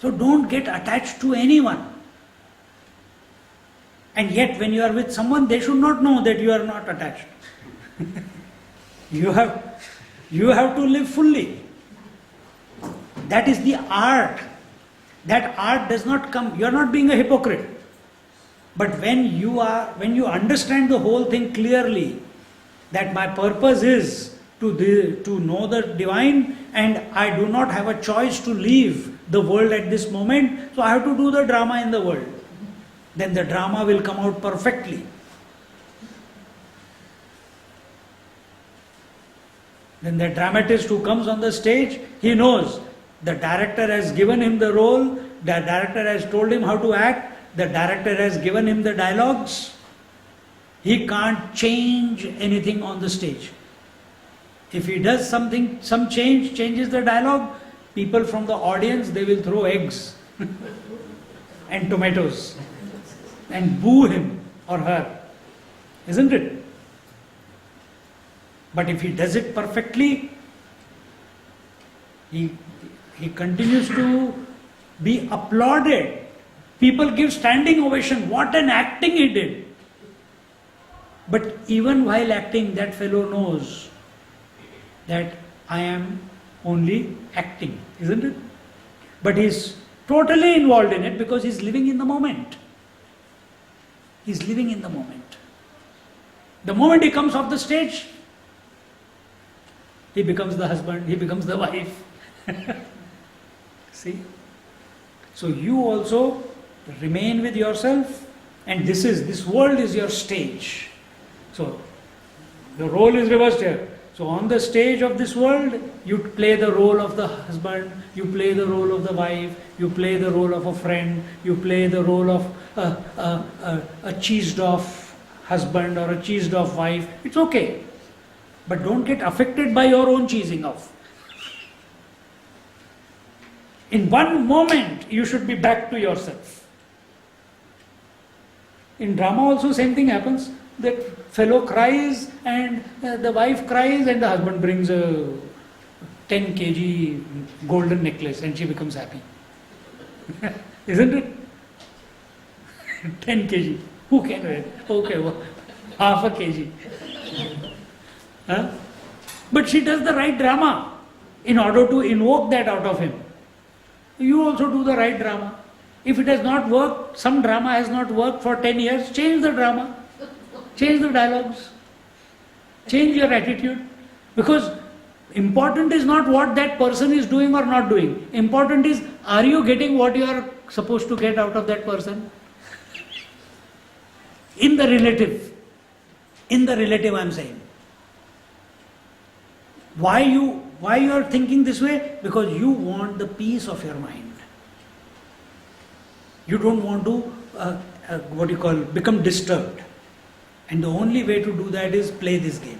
So don't get attached to anyone. And yet when you are with someone, they should not know that you are not attached. You have to live fully. That is the art. That art does not come, you are not being a hypocrite. But when you understand the whole thing clearly, that my purpose is to know the divine, and I do not have a choice to leave the world at this moment, so I have to do the drama in the world. Then the drama will come out perfectly. Then the dramatist who comes on the stage, he knows the director has given him the role, the director has told him how to act, the director has given him the dialogues. He can't change anything on the stage. If he does something, changes the dialogue, people from the audience, they will throw eggs and tomatoes and boo him or her. Isn't it? But if he does it perfectly, he continues to be applauded. People give standing ovation. What an acting he did. But even while acting, that fellow knows that I am only acting, isn't it? But he's totally involved in it because he's living in the moment. He's living in the moment. The moment he comes off the stage, he becomes the husband, he becomes the wife. See? So you also remain with yourself, and this world is your stage. So the role is reversed here. So on the stage of this world, you play the role of the husband, you play the role of the wife, you play the role of a friend, you play the role of a cheesed off husband or a cheesed off wife. It's okay. But don't get affected by your own cheesing off. In one moment, you should be back to yourself. In drama also same thing happens. That fellow cries and the wife cries and the husband brings a 10 kg golden necklace and she becomes happy. Isn't it? 10 kg. Who can wear? Okay, well, half a kg. Huh? But she does the right drama in order to invoke that out of him. You also do the right drama. If it has not worked, some drama has not worked for 10 years, change the drama. Change the dialogues. Change your attitude. Because important is not what that person is doing or not doing. Important is, are you getting what you are supposed to get out of that person? In the relative. In the relative I am saying. Why you are thinking this way? Because you want the peace of your mind. You don't want to, become disturbed. And the only way to do that is play this game.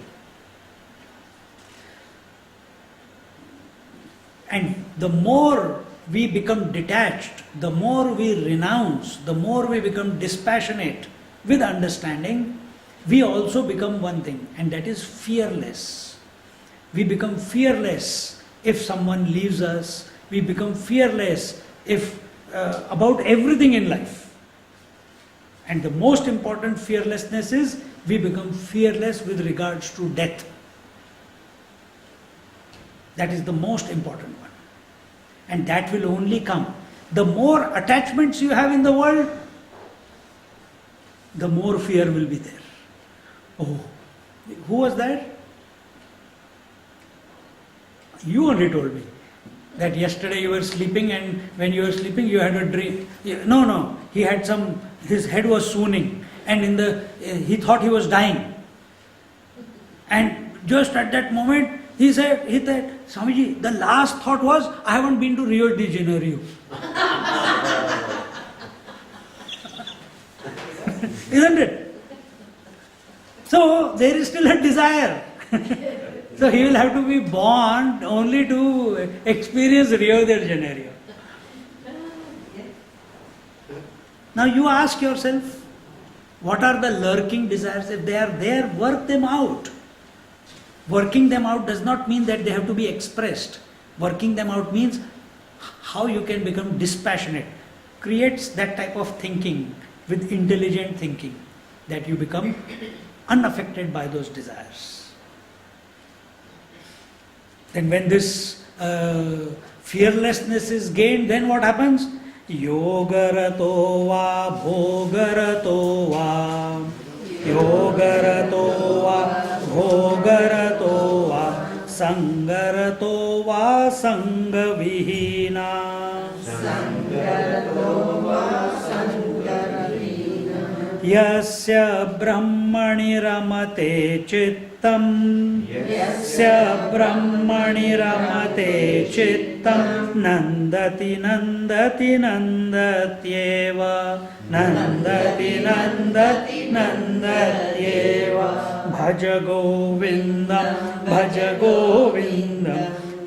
And the more we become detached, the more we renounce, the more we become dispassionate with understanding, we also become one thing, and that is fearless. We become fearless if someone leaves us. We become fearless about everything in life. And the most important fearlessness is we become fearless with regards to death. That is the most important one. And that will only come. The more attachments you have in the world, the more fear will be there. Oh, who was that? You only told me that yesterday you were sleeping, and when you were sleeping you had a dream. No, he had his head was swooning, and he thought he was dying. And just at that moment he said, Swamiji, the last thought was, I haven't been to Rio de Janeiro. Isn't it? So there is still a desire. So he will have to be born only to experience Rio de Janeiro. Now you ask yourself, what are the lurking desires? If they are there, work them out. Working them out does not mean that they have to be expressed. Working them out means how you can become dispassionate. Creates that type of thinking with intelligent thinking, that you become unaffected by those desires. Then when this fearlessness is gained, then what happens? Yogarato va bhogarato va Yogarato va bhogarato va Sangarato va sangavihina Yasya brahmani ramate chittam Yasya brahmani ramate chittam Nandati nandati nandatyeva Nandati nandati nandatyeva Bhaja govindam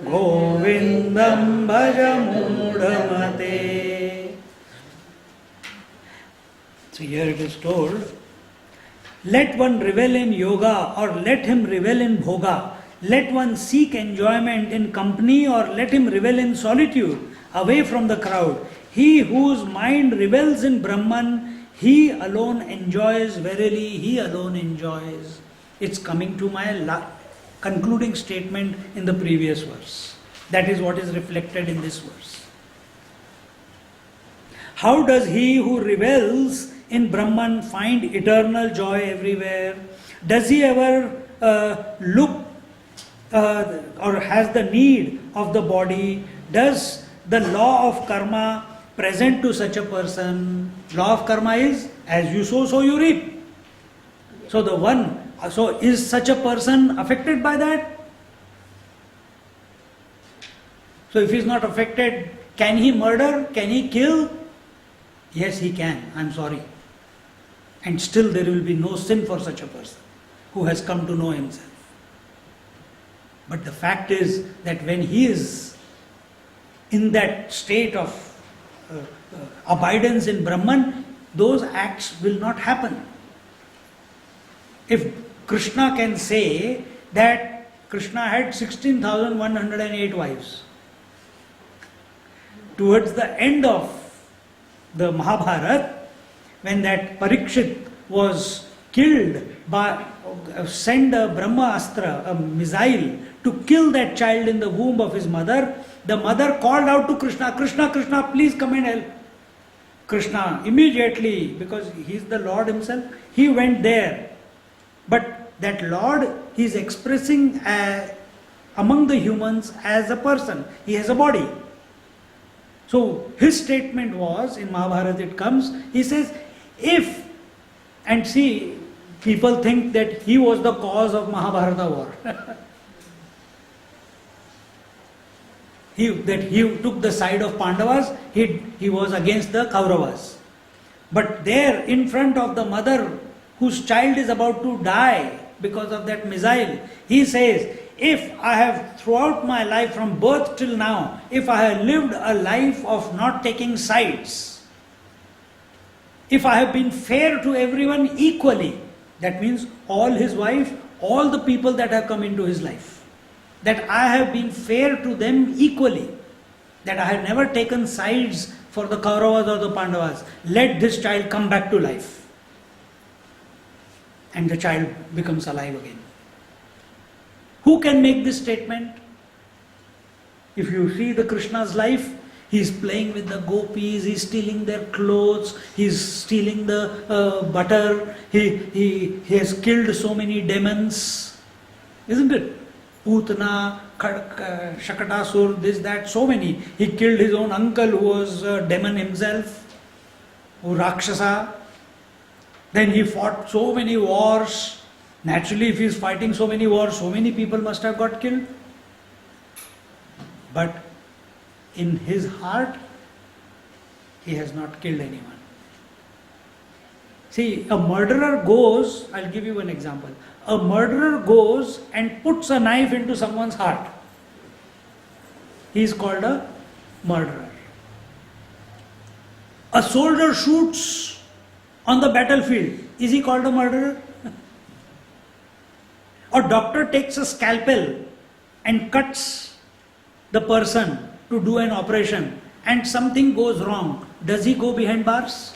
Govindam bhaja mudhamate. So here it is told, let one revel in yoga or let him revel in bhoga. Let one seek enjoyment in company or let him revel in solitude, away from the crowd. He whose mind revels in Brahman, he alone enjoys, verily he alone enjoys. It's coming to my concluding statement in the previous verse. That is what is reflected in this verse. How does he who revels in Brahman find eternal joy everywhere? Does he ever look or has the need of the body? Does the law of karma present to such a person? Law of karma is, as you sow, so you reap. So is such a person affected by that? So if he is not affected, can he murder? Can he kill? Yes, he can. I'm sorry. And still there will be no sin for such a person who has come to know himself. But the fact is that when he is in that state of abidance in Brahman, those acts will not happen. If Krishna can say that Krishna had 16,108 wives, towards the end of the Mahabharata, when that Parikshit was killed by, send a Brahma Astra, a missile, to kill that child in the womb of his mother, the mother called out to Krishna, Krishna, Krishna, please come and help. Krishna immediately, because he is the Lord himself, he went there. But that Lord, he is expressing among the humans as a person. He has a body. So his statement was, in Mahabharata it comes, he says, if, and see, people think that he was the cause of Mahabharata war. That he took the side of Pandavas, he was against the Kauravas. But there, in front of the mother whose child is about to die because of that missile, he says, if I have throughout my life from birth till now, if I have lived a life of not taking sides, if I have been fair to everyone equally, that means all his wife, all the people that have come into his life, that I have been fair to them equally, that I have never taken sides for the Kauravas or the Pandavas, let this child come back to life. And the child becomes alive again. Who can make this statement? If you see the Krishna's life, he is playing with the gopis, he is stealing their clothes, he is stealing the butter, he has killed so many demons, isn't it? Putana, Shakatasur, this, that, so many. He killed his own uncle who was a demon himself, who Rakshasa. Then he fought so many wars. Naturally, if he is fighting so many wars, so many people must have got killed. But in his heart, he has not killed anyone. See, a murderer goes, I'll give you an example. A murderer goes and puts a knife into someone's heart. He is called a murderer. A soldier shoots on the battlefield. Is he called a murderer? A doctor takes a scalpel and cuts the person to do an operation and something goes wrong. Does he go behind bars?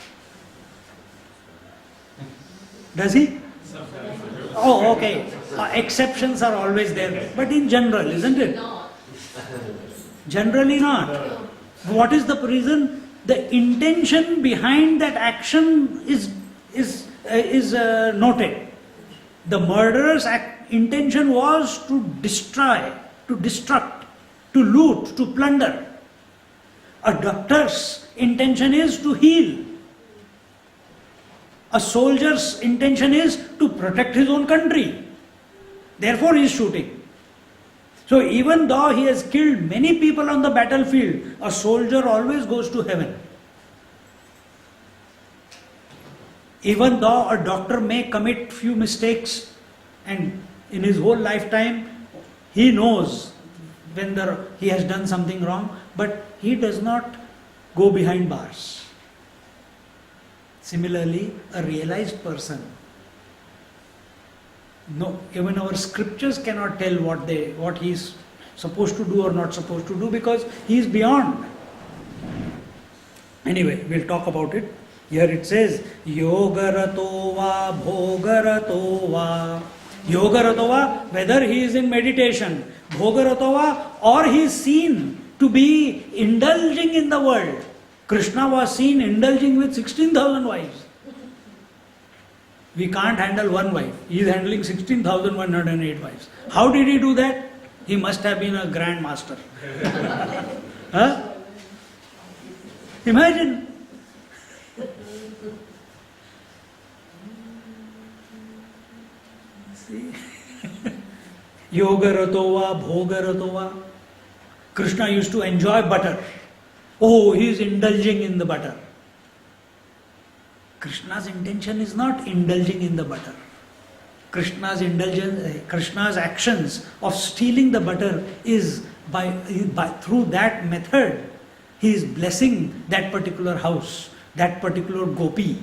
Does he? Oh, okay. Exceptions are always there. But in general, isn't it? Generally not. What is the reason? The intention behind that action is noted. The murderer's intention was to destroy, to destruct, to loot, to plunder. A doctor's intention is to heal. A soldier's intention is to protect his own country. Therefore he is shooting. So even though he has killed many people on the battlefield, a soldier always goes to heaven. Even though a doctor may commit few mistakes and in his whole lifetime he knows when he has done something wrong, but he does not go behind bars. Similarly, a realized person, no, even our scriptures cannot tell what he is supposed to do or not supposed to do, because he is beyond. Anyway, we'll talk about it. Here it says, Yogarato va bhogarato va. Yogarato va, whether he is in meditation, bhogarato va, or he is seen to be indulging in the world. Krishna was seen indulging with 16,000 wives. We can't handle one wife. He is handling 16,108 wives. How did he do that? He must have been a grand master. Huh? Imagine. See? Yoga ratova, bhoga ratova. Krishna used to enjoy butter. Oh, he is indulging in the butter. Krishna's intention is not indulging in the butter. Krishna's actions of stealing the butter is by through that method, he is blessing that particular house, that particular gopi.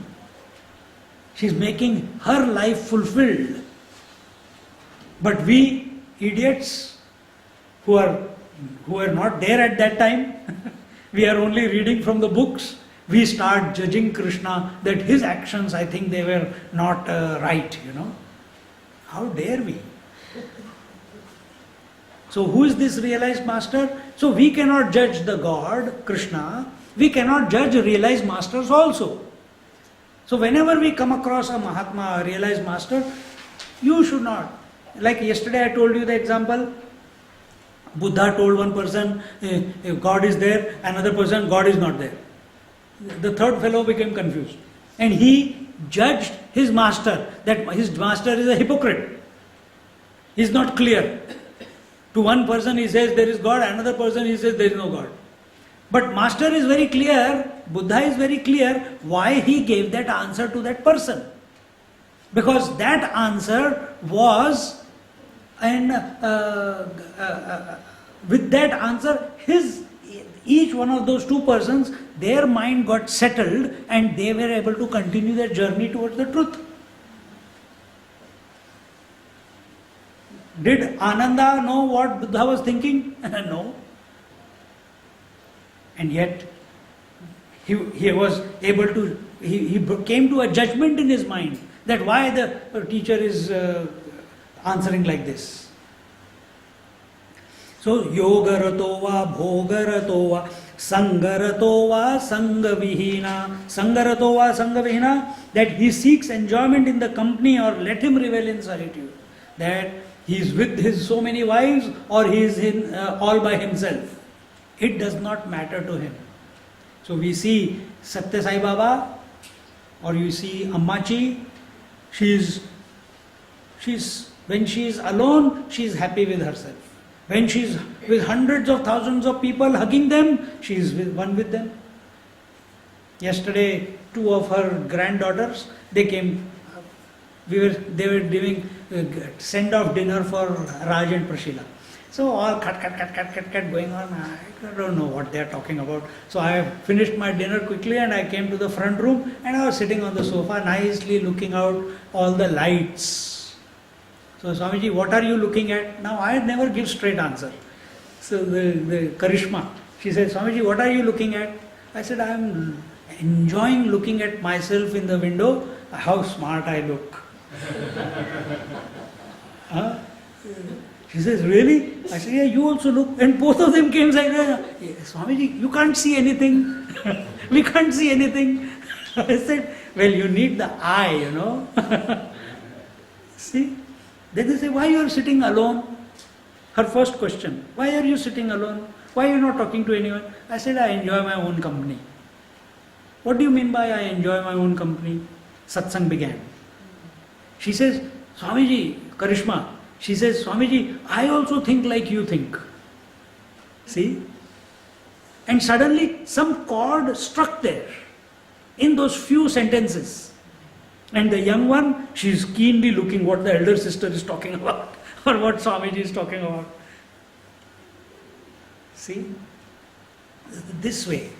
She is making her life fulfilled. But we idiots who are not there at that time, we are only reading from the books, we start judging Krishna that his actions, I think they were not right, How dare we? So who is this realized master? So we cannot judge the God, Krishna. We cannot judge realized masters also. So whenever we come across a Mahatma, a realized master, you should not. Like yesterday I told you the example. Buddha told one person, God is there, another person, God is not there. The third fellow became confused. And he judged his master, that his master is a hypocrite. He is not clear. To one person he says there is God, another person he says there is no God. But master is very clear, Buddha is very clear why he gave that answer to that person. Because that answer was, and with that answer, each one of those two persons, their mind got settled and they were able to continue their journey towards the truth. Did Ananda know what Buddha was thinking? No. And yet, he was able to, he came to a judgment in his mind that why the teacher is answering like this. So, yoga ratova, bhoga ratova, sangha ratova, sangha vihina. Sangha ratova, sangha vihina, that he seeks enjoyment in the company or let him revel in solitude. That he is with his so many wives or he is in all by himself. It does not matter to him. So we see Satya Sai Baba or you see Ammachi, when she is alone, she is happy with herself. When she is with hundreds of thousands of people hugging them, she is one with them. Yesterday, two of her granddaughters, they came. They were doing send-off dinner for Raj and Prashila. So all cut going on. I don't know what they are talking about. So I finished my dinner quickly and I came to the front room and I was sitting on the sofa nicely looking out all the lights. So Swamiji, what are you looking at? Now I never give straight answer. So the Karishma, she said, Swamiji, what are you looking at? I said, I am enjoying looking at myself in the window, how smart I look. Huh? She says, really? I said, yeah, you also look. And both of them came saying, Swamiji, you can't see anything. We can't see anything. I said, well, you need the eye, See? Then they say, why you are sitting alone? Her first question, why are you sitting alone? Why are you not talking to anyone? I said, I enjoy my own company. What do you mean by I enjoy my own company? Satsang began. She says, Swamiji, Karishma, she says, Swamiji, I also think like you think. See? And suddenly some chord struck there in those few sentences. And the young one, she is keenly looking what the elder sister is talking about or what Swamiji is talking about. See, this way,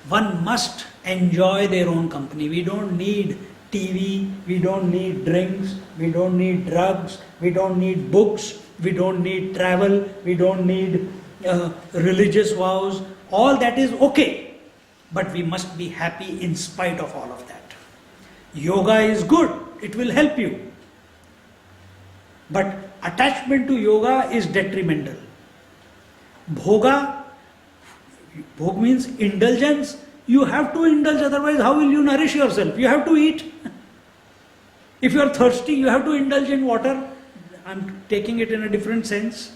one must enjoy their own company. We don't need TV, we don't need drinks, we don't need drugs, we don't need books, we don't need travel, we don't need religious vows. All that is okay, but we must be happy in spite of all of that. Yoga is good, it will help you. But attachment to yoga is detrimental. Bhoga, bhog means indulgence. You have to indulge, otherwise how will you nourish yourself? You have to eat. If you are thirsty, you have to indulge in water. I'm taking it in a different sense.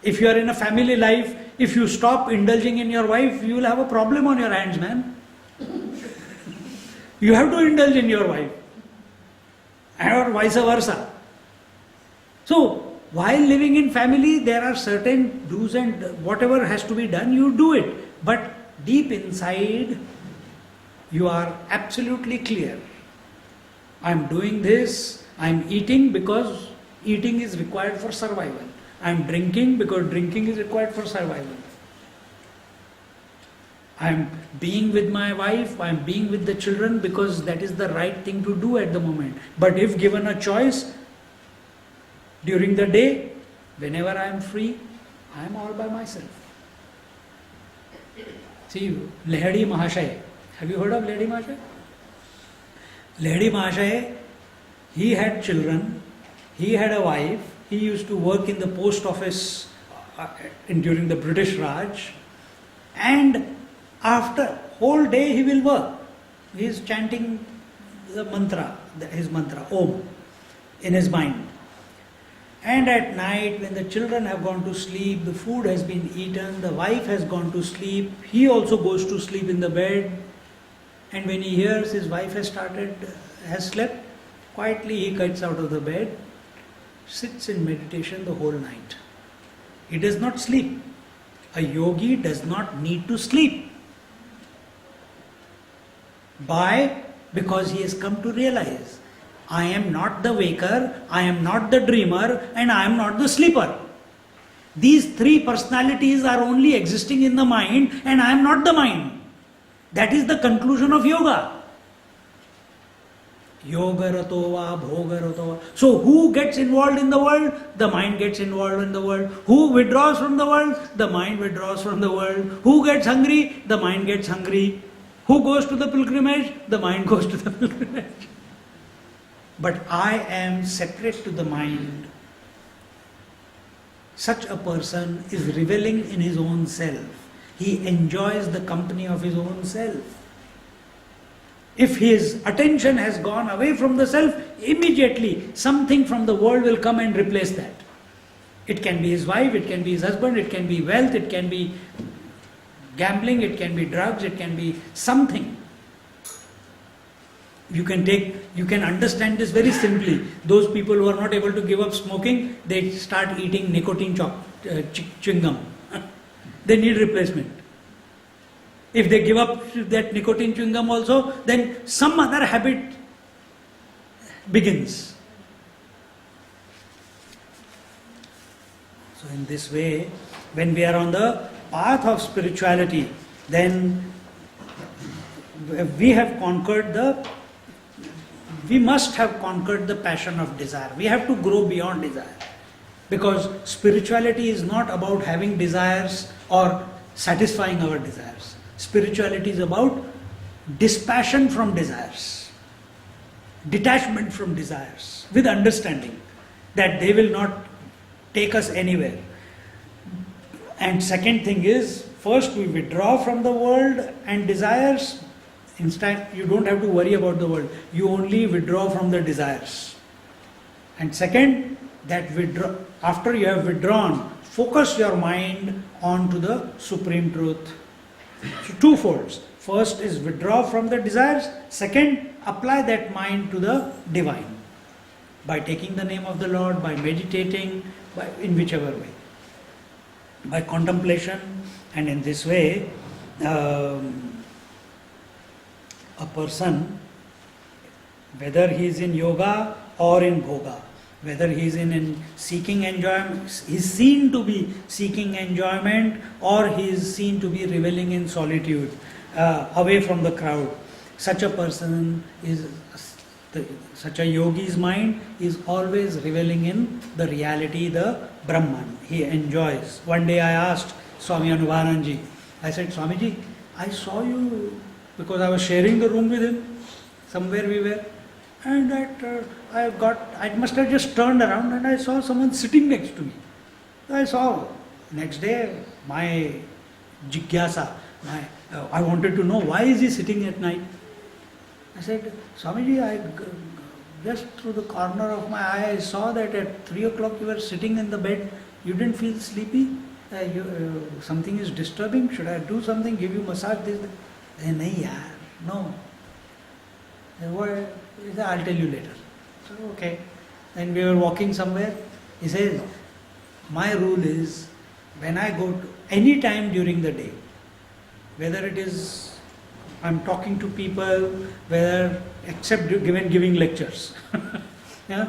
If you are in a family life, if you stop indulging in your wife, you will have a problem on your hands, man. You have to indulge in your wife, or vice versa. So, while living in family, there are certain do's and whatever has to be done, you do it. But deep inside, you are absolutely clear. I am doing this, I am eating because eating is required for survival. I am drinking because drinking is required for survival. I am being with my wife, I am being with the children because that is the right thing to do at the moment. But if given a choice, during the day, whenever I am free, I am all by myself. See, Lehadi Mahasaya. Have you heard of Lehadi Mahasaya? Lehadi Mahasaya, he had children, he had a wife, he used to work in the post office during the British Raj, and after whole day he will work. He is chanting the mantra, his mantra, Om, in his mind. And at night, when the children have gone to sleep, the food has been eaten, the wife has gone to sleep, he also goes to sleep in the bed. And when he hears his wife has slept, quietly he gets out of the bed, sits in meditation the whole night. He does not sleep. A yogi does not need to sleep. Because he has come to realize, I am not the waker, I am not the dreamer, and I am not the sleeper. These three personalities are only existing in the mind, and I am not the mind. That is the conclusion of yoga. Yoga rato va, bhoga rato va. So who gets involved in the world? The mind gets involved in the world. Who withdraws from the world? The mind withdraws from the world. Who gets hungry? The mind gets hungry. Who goes to the pilgrimage? The mind goes to the pilgrimage. But I am separate to the mind. Such a person is reveling in his own self. He enjoys the company of his own self. If his attention has gone away from the self, immediately something from the world will come and replace that. It can be his wife, it can be his husband, it can be wealth, it can be gambling, it can be drugs, it can be something. You can understand this very simply. Those people who are not able to give up smoking, they start eating nicotine chewing gum. They need replacement. If they give up that nicotine chewing gum also, then some other habit begins. So in this way, when we are on the path of spirituality, then we must have conquered the passion of desire. We have to grow beyond desire. Because spirituality is not about having desires or satisfying our desires. Spirituality is about dispassion from desires, detachment from desires, with understanding that they will not take us anywhere. And second thing is, first we withdraw from the world and desires. Instead, you don't have to worry about the world. You only withdraw from the desires. And second, after you have withdrawn, focus your mind onto the supreme truth. So twofolds. First is withdraw from the desires. Second, apply that mind to the divine. By taking the name of the Lord, by meditating, in whichever way. By contemplation, and in this way, a person, whether he is in yoga or in bhoga, Whether he is in seeking enjoyment, he is seen to be seeking enjoyment, or he is seen to be reveling in solitude, away from the crowd. Such a person is, such a yogi's mind is always reveling in the reality, the Brahman. He enjoys. One day I asked Swami Anubaranji, I said, Swamiji, I saw you, because I was sharing the room with him, somewhere we were, and that I must have just turned around and I saw someone sitting next to me. I saw, next day, my jigyasa, I wanted to know why is he sitting at night. I said, Swamiji, just through the corner of my eye, I saw that at 3 o'clock you were sitting in the bed. You didn't feel sleepy? Something is disturbing? Should I do something? Give you massage? This? Nahi yaar, no. He said, I'll tell you later. So, okay. Then we were walking somewhere. He says, my rule is, when I go to any time during the day, whether it is I'm talking to people, whether except giving lectures, yeah,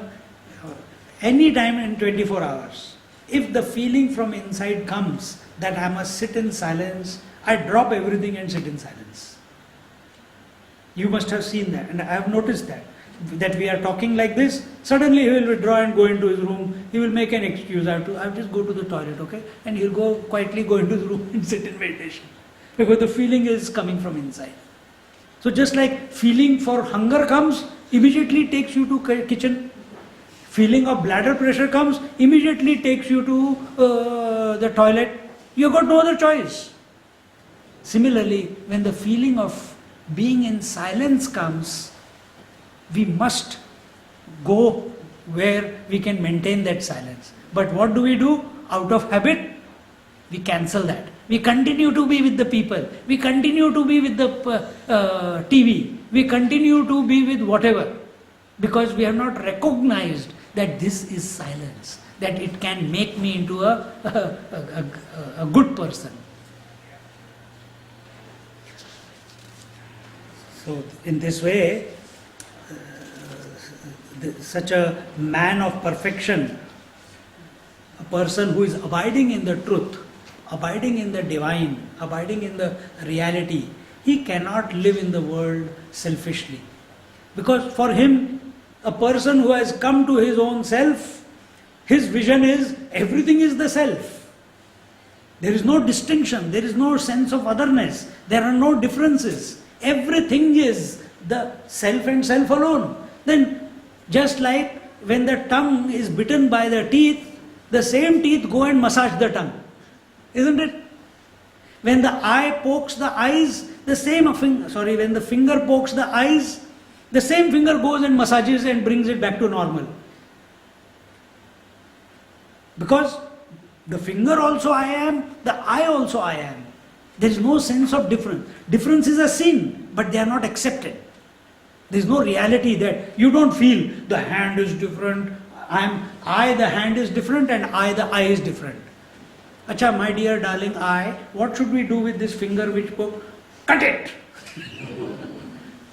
any time in 24 hours, if the feeling from inside comes that I must sit in silence, I drop everything and sit in silence. You must have seen that, and I have noticed that we are talking like this, suddenly he will withdraw and go into his room, he will make an excuse, I'll just go to the toilet, okay? And he'll quietly go into his room and sit in meditation. Because the feeling is coming from inside. So just like feeling for hunger comes, immediately takes you to kitchen. Feeling of bladder pressure comes, immediately takes you to the toilet. You've got no other choice. Similarly, when the feeling of being in silence comes, we must go where we can maintain that silence. But what do? Out of habit, we cancel that. We continue to be with the people. We continue to be with the TV. We continue to be with whatever. Because we have not recognized that this is silence. That it can make me into a good person. So in this way, such a man of perfection, a person who is abiding in the truth, abiding in the divine, abiding in the reality, he cannot live in the world selfishly. Because for him, a person who has come to his own self, his vision is everything is the self. There is no distinction, there is no sense of otherness, there are no differences. Everything is the self and self alone. Then just like when the tongue is bitten by the teeth, the same teeth go and massage the tongue. Isn't it? When the eye pokes the eyes, when the finger pokes the eyes, the same finger goes and massages and brings it back to normal. Because the finger also I am, the eye also I am. There is no sense of difference. Differences are seen, but they are not accepted. There is no reality that you don't feel the hand is different, the hand is different, and the eye is different. Acha, my dear darling eye, what should we do with this finger which poke? Cut it!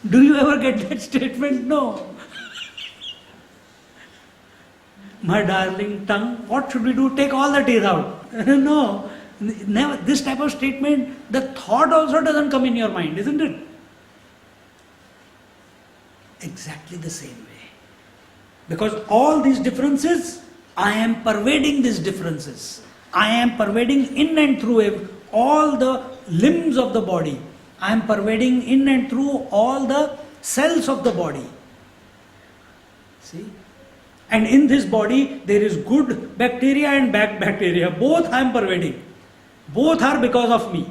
Do you ever get that statement? No. My darling tongue, what should we do? Take all the teeth out. No. Never. This type of statement, the thought also doesn't come in your mind, isn't it? Exactly the same way. Because all these differences, I am pervading these differences. I am pervading in and through all the limbs of the body. I am pervading in and through all the cells of the body. See? And in this body, there is good bacteria and bad bacteria. Both I am pervading. Both are because of me.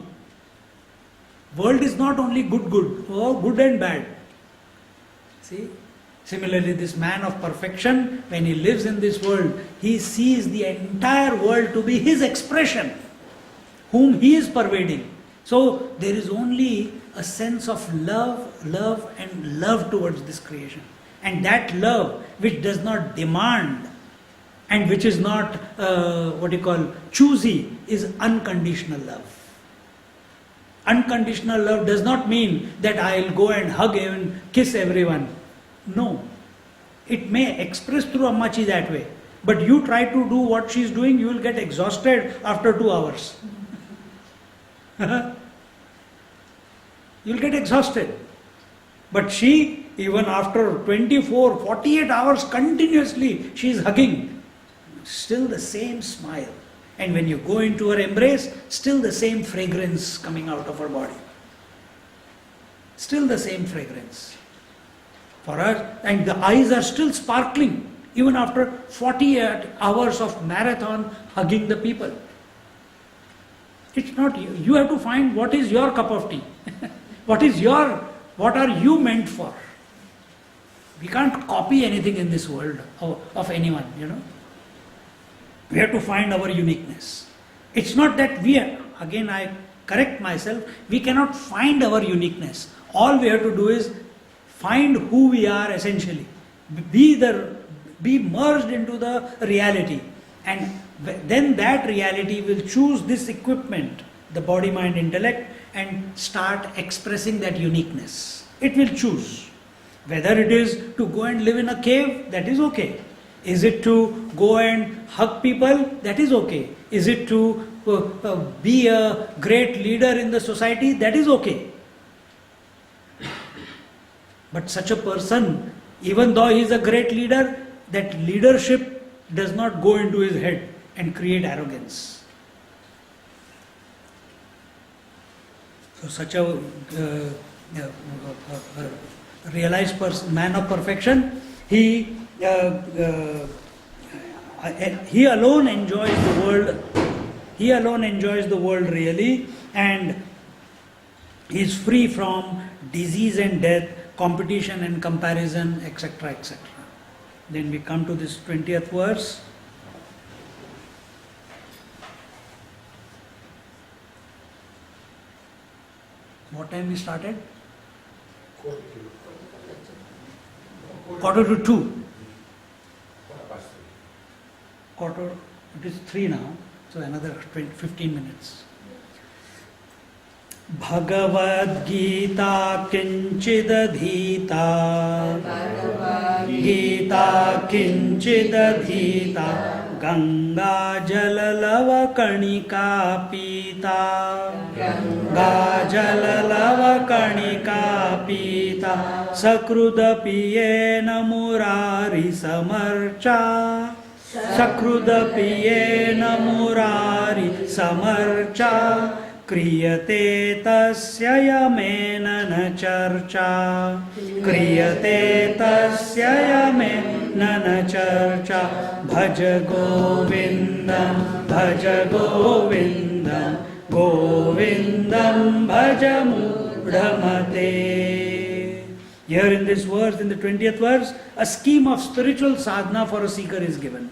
World is not only good and bad. See? Similarly, this man of perfection, when he lives in this world, he sees the entire world to be his expression, whom he is pervading. So, there is only a sense of love and love towards this creation. And that love, which does not demand and which is not, choosy, is unconditional love. Unconditional love does not mean that I'll go and hug and kiss everyone. No. It may express through Ammachi that way. But you try to do what she's doing, you will get exhausted after 2 hours. You'll get exhausted. But she, even after 24, 48 hours continuously, she is hugging. Still the same smile. And when you go into her embrace, still the same fragrance coming out of her body. Still the same fragrance. For her, and the eyes are still sparkling, even after 48 hours of marathon hugging the people. It's not you. You have to find what is your cup of tea. What are you meant for? We can't copy anything in this world of anyone, We have to find our uniqueness. It's not that again I correct myself, we cannot find our uniqueness. All we have to do is find who we are essentially. Be merged into the reality. And then that reality will choose this equipment, the body, mind, intellect, and start expressing that uniqueness. It will choose. Whether it is to go and live in a cave, that is okay. Is it to go and hug people? That is okay. Is it to be a great leader in the society? That is okay. But such a person, even though he is a great leader, that leadership does not go into his head and create arrogance. So such a realized person, man of perfection, he alone enjoys the world. He alone enjoys the world really, and he is free from disease and death, competition and comparison, etc., etc. Then we come to this 20th verse. What time we started? 1:45. It is 3 now, so another 15 minutes. Bhagavad Gita किञ्चिदधीता Gita किञ्चिदधीता गङ्गाजललवकणिका पीता गङ्गाजललवकणिका पीता सकृदपि येन मुरारिसमर्चा सकृदपि येन मुरारिसमर्चा क्रियते तस्य Yemen न चर्चा क्रियते तस्य Yemen न चर्चा भज गोविन्दं गोविन्दं भज मूढमते. Here in this verse, in the 20th verse, a scheme of spiritual sadhana for a seeker is given.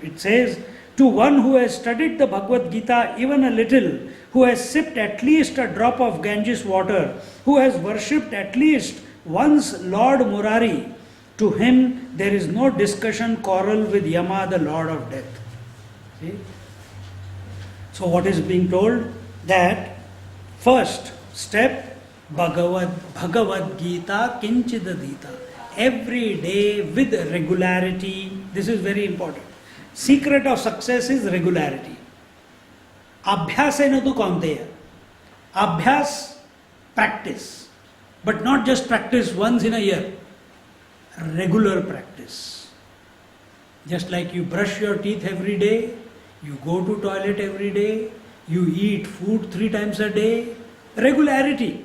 It says, to one who has studied the Bhagavad Gita even a little, who has sipped at least a drop of Ganges water, who has worshipped at least once Lord Murari, to him there is no discussion quarrel with Yama, the Lord of Death. See? So what is being told? That first step, Bhagavad Gita Kinchidadita. Every day with regularity. This is very important. Secret of success is regularity. Abhyasena tu kaunteya. Abhyas, practice. But not just practice once in a year. Regular practice. Just like you brush your teeth every day, you go to toilet every day, you eat food 3 times a day. Regularity.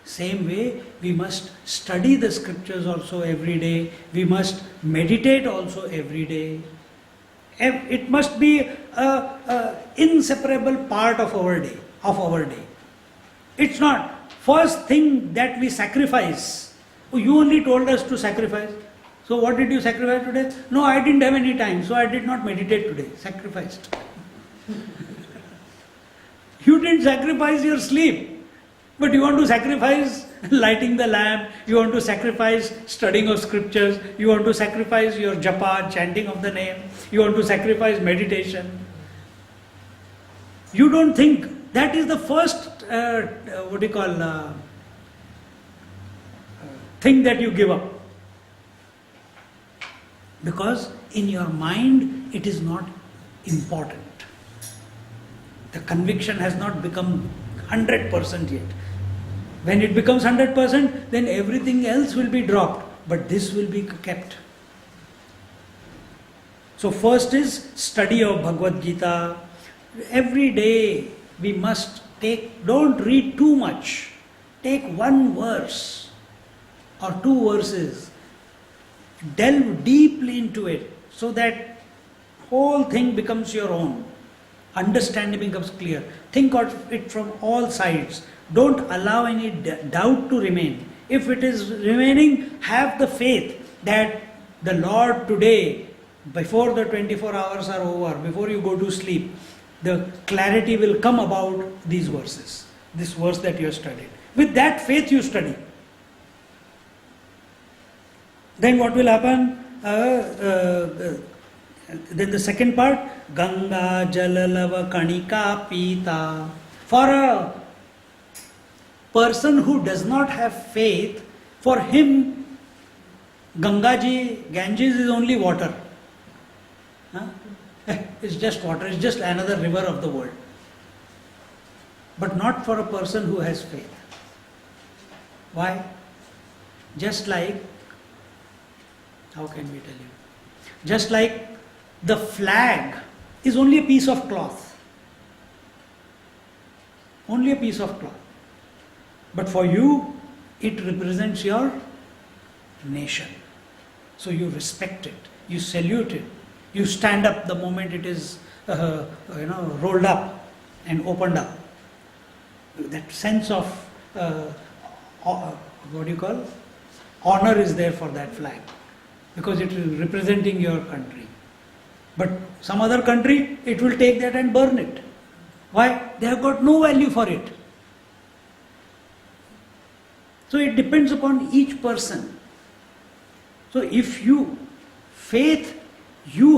Same way, we must study the scriptures also every day. We must meditate also every day. It must be an inseparable part of our day. It's not first thing that we sacrifice. Oh, you only told us to sacrifice. So what did you sacrifice today? No, I didn't have any time, so I did not meditate today. Sacrificed. You didn't sacrifice your sleep. But you want to sacrifice lighting the lamp, you want to sacrifice studying of scriptures, you want to sacrifice your japa, chanting of the name, you want to sacrifice meditation. You don't think that is the first, thing that you give up. Because in your mind it is not important. The conviction has not become 100% yet. When it becomes 100%, then everything else will be dropped, but this will be kept. So first is study of Bhagavad Gita. Every day we must don't read too much. Take one verse or two verses. Delve deeply into it so that whole thing becomes your own. Understanding becomes clear. Think of it from all sides. Don't allow any doubt to remain. If it is remaining, have the faith that the Lord today, before the 24 hours are over, before you go to sleep, the clarity will come about these verses, this verse that you have studied. With that faith you study. Then what will happen? Then the second part, Ganga Jalalava Kanika Pita. For a person who does not have faith, for him Ganges is only water. Huh? It's just water, it's just another river of the world. But not for a person who has faith. Why? Just like, how can we tell you? Just like the flag is only a piece of cloth. Only a piece of cloth. But for you, it represents your nation. So you respect it, you salute it, you stand up the moment it is rolled up and opened up. That sense of honor is there for that flag, because it is representing your country. But some other country, it will take that and burn it. Why? They have got no value for it. So it depends upon each person. So if you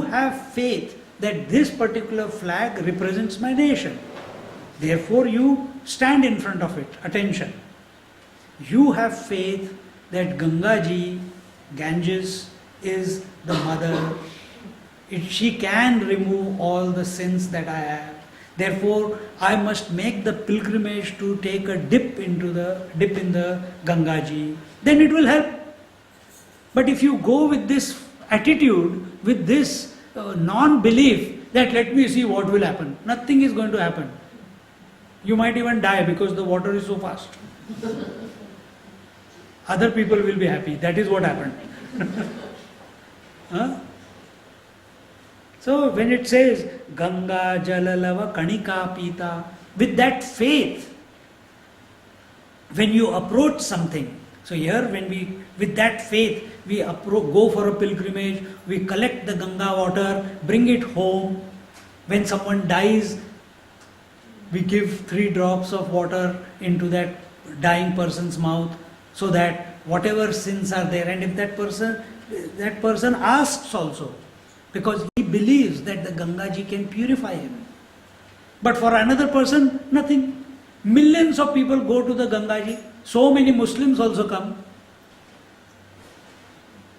have faith that this particular flag represents my nation. Therefore you stand in front of it. Attention. You have faith that Ganges is the mother. She can remove all the sins that I have. Therefore, I must make the pilgrimage to take a dip in the Gangaji. Then it will help. But if you go with this attitude, with this non-belief that let me see what will happen, nothing is going to happen. You might even die because the water is so fast. Other people will be happy. That is what happened. Huh? So when it says Ganga Jalalava Kanika Pita, with that faith, when you approach something, so here with that faith, we go for a pilgrimage, we collect the Ganga water, bring it home. When someone dies, we give 3 drops of water into that dying person's mouth, so that whatever sins are there, and if that person asks also, because he believes that the Gangaji can purify him. But for another person, nothing. Millions of people go to the Gangaji. So many Muslims also come,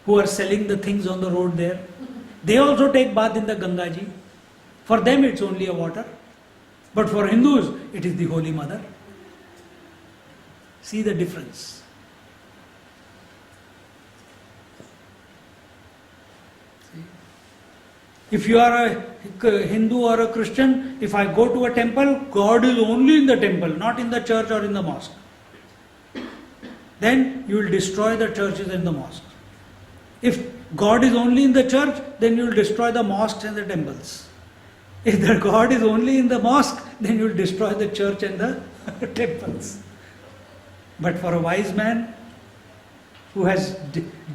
who are selling the things on the road there. They also take bath in the Gangaji. For them it's only a water. But for Hindus, it is the Holy Mother. See the difference. If you are a Hindu or a Christian, if I go to a temple, God is only in the temple, not in the church or in the mosque. Then you will destroy the churches and the mosques. If God is only in the church, then you will destroy the mosques and the temples. If the God is only in the mosque, then you will destroy the church and the temples. But for a wise man who has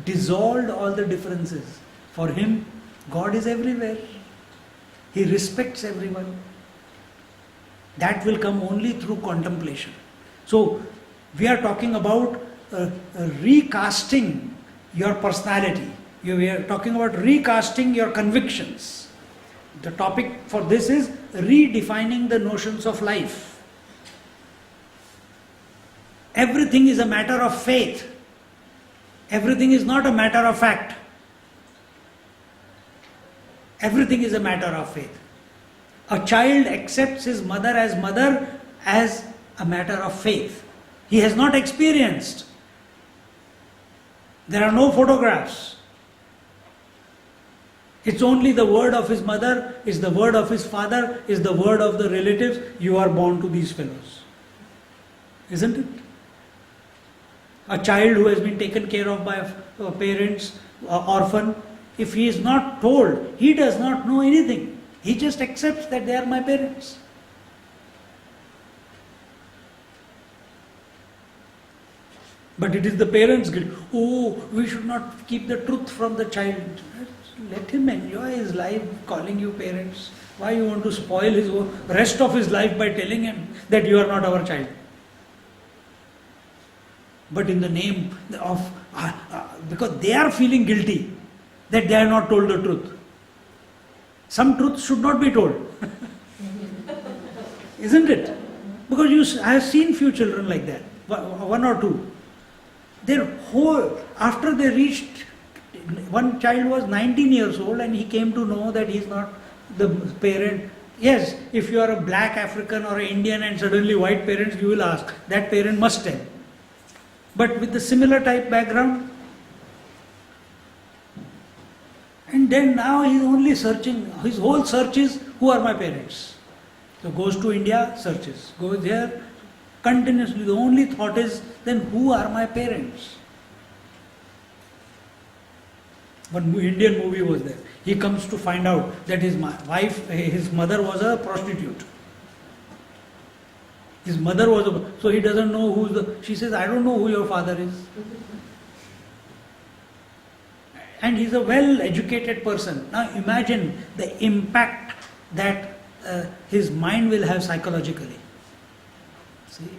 dissolved all the differences, for him God is everywhere. He respects everyone. That will come only through contemplation. So we are talking about recasting your personality. We are talking about recasting your convictions. The topic for this is redefining the notions of life. Everything is a matter of faith. Everything is not a matter of fact. Everything is a matter of faith. A child accepts his mother as a matter of faith. He has not experienced. There are no photographs. It's only the word of his mother, is the word of his father, is the word of the relatives. You are born to these fellows. Isn't it? A child who has been taken care of by parents, orphan, if he is not told, he does not know anything. He just accepts that they are my parents. But it is the parents' guilt. Oh, we should not keep the truth from the child. Let him enjoy his life calling you parents. Why you want to spoil his rest of his life by telling him that you are not our child? But in the name of, because they are feeling guilty that they are not told the truth. Some truth should not be told. Isn't it? Because I have seen few children like that, one or two. Their whole, after they reached, one child was 19 years old and he came to know that he is not the parent. Yes, if you are a black African or an Indian and suddenly white parents, you will ask, that parent must tell. But with the similar type background, and then now he is only searching, his whole search is, who are my parents? So goes to India, searches, goes there, continuously, the only thought is, then who are my parents? One Indian movie was there. He comes to find out that his wife, his mother was a prostitute. His mother was so he doesn't know she says, I don't know who your father is. And he's a well-educated person. Now imagine the impact that his mind will have psychologically. See?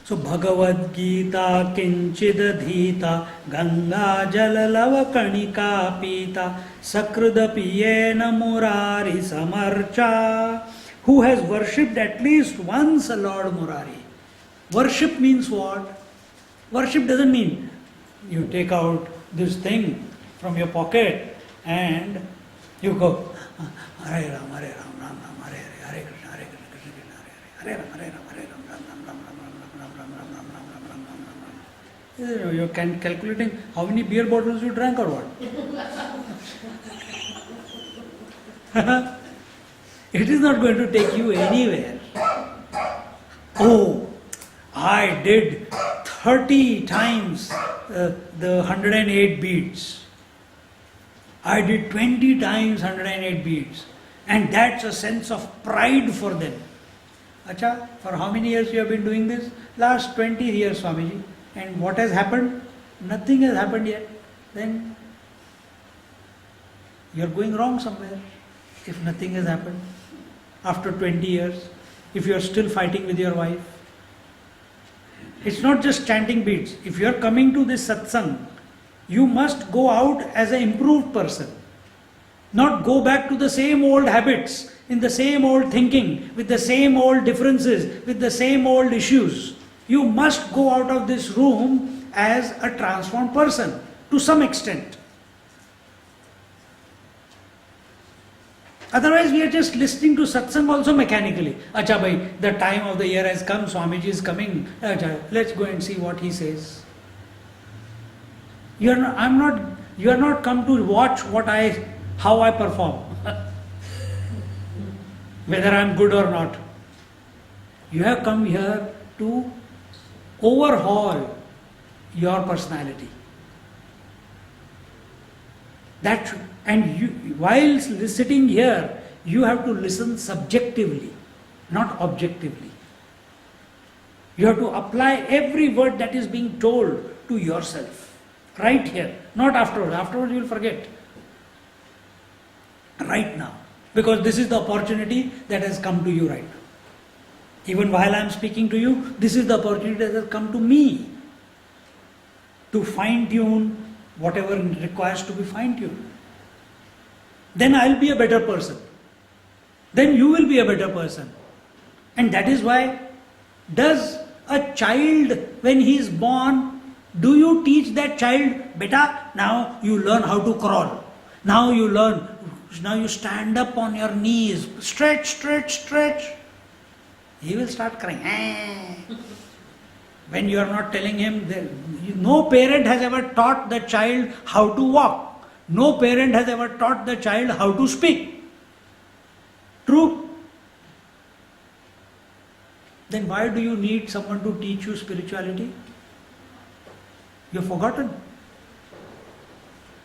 So Bhagavad Gita kinchid dhita Ganga jalalava kanika pita Sakridapiyena murari samarcha. Who has worshipped at least once a Lord Murari. Worship means what? Worship doesn't mean you take out this thing from your pocket and you go Hare Ram, Hare Ram, Ram Ram, Hare Hare, Hare Krishna, Hare Krishna, Krishna Krishna, Hare Hare, Hare Ram, Hare Ram, Hare Ram, Ram Ram, Ram Ram, Ram Ram, Ram Ram, Ram Ram, Ram Ram, Ram Ram, Ram Ram. You're calculating how many beer bottles you drank or what? It is not going to take you anywhere. Oh, I did 30 times the 108 beats. I did 20 times 108 beats. And that's a sense of pride for them. Acha, for how many years you have been doing this? Last 20 years, Swamiji. And what has happened? Nothing has happened yet. Then you are going wrong somewhere if nothing has happened. After 20 years, if you are still fighting with your wife. It's not just chanting beads. If you are coming to this satsang, you must go out as an improved person. Not go back to the same old habits, in the same old thinking, with the same old differences, with the same old issues. You must go out of this room as a transformed person, to some extent. Otherwise, we are just listening to satsang also mechanically. Acha bhai, the time of the year has come, Swamiji is coming. Acha, let's go and see what he says. You are not come to watch how I perform. Whether I am good or not. You have come here to overhaul your personality. While sitting here, you have to listen subjectively, not objectively. You have to apply every word that is being told to yourself. Right here, not afterwards. Afterwards you will forget. Right now. Because this is the opportunity that has come to you right now. Even while I am speaking to you, this is the opportunity that has come to me to fine-tune whatever requires to be fine-tuned. Then I will be a better person. Then you will be a better person. And that is why, does a child, when he is born, Do you teach that child, beta, now you learn how to crawl. Now you stand up on your knees, stretch, stretch, stretch. He will start crying. When you are not telling him, no parent has ever taught the child how to walk. No parent has ever taught the child how to speak. True? Then why do you need someone to teach you spirituality? You have forgotten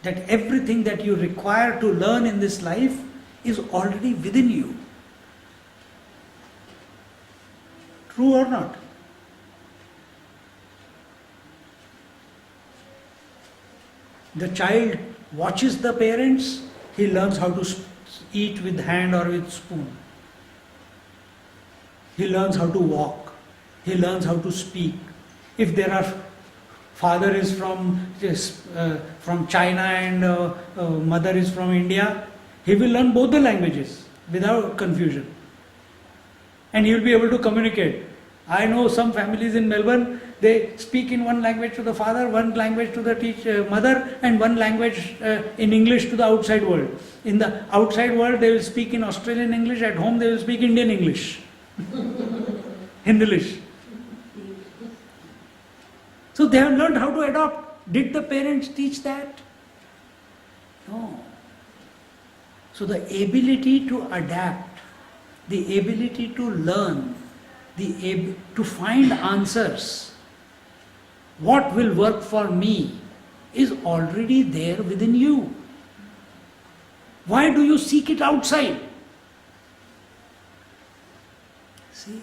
that everything that you require to learn in this life is already within you. True or not? The child watches the parents, he learns how to eat with hand or with spoon. He learns how to walk. He learns how to speak. If there are father is from China and mother is from India, he will learn both the languages without confusion. And he will be able to communicate. I know some families in Melbourne, they speak in one language to the father, one language to the mother, and one language in English to the outside world. In the outside world, they will speak in Australian English. At home, they will speak Indian English. Hindlish. So they have learned how to adopt. Did the parents teach that? No. So the ability to adapt, the ability to learn, to find answers, what will work for me, is already there within you. Why do you seek it outside? See?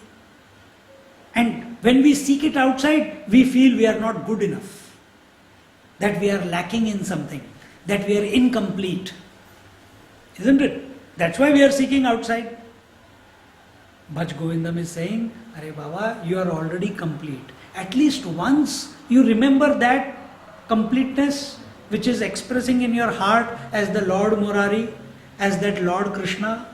And when we seek it outside, we feel we are not good enough, that we are lacking in something, that we are incomplete. Isn't it? That's why we are seeking outside. Bhaj Govindam is saying, Are Baba, you are already complete. At least once you remember that completeness which is expressing in your heart as the Lord Murari, as that Lord Krishna,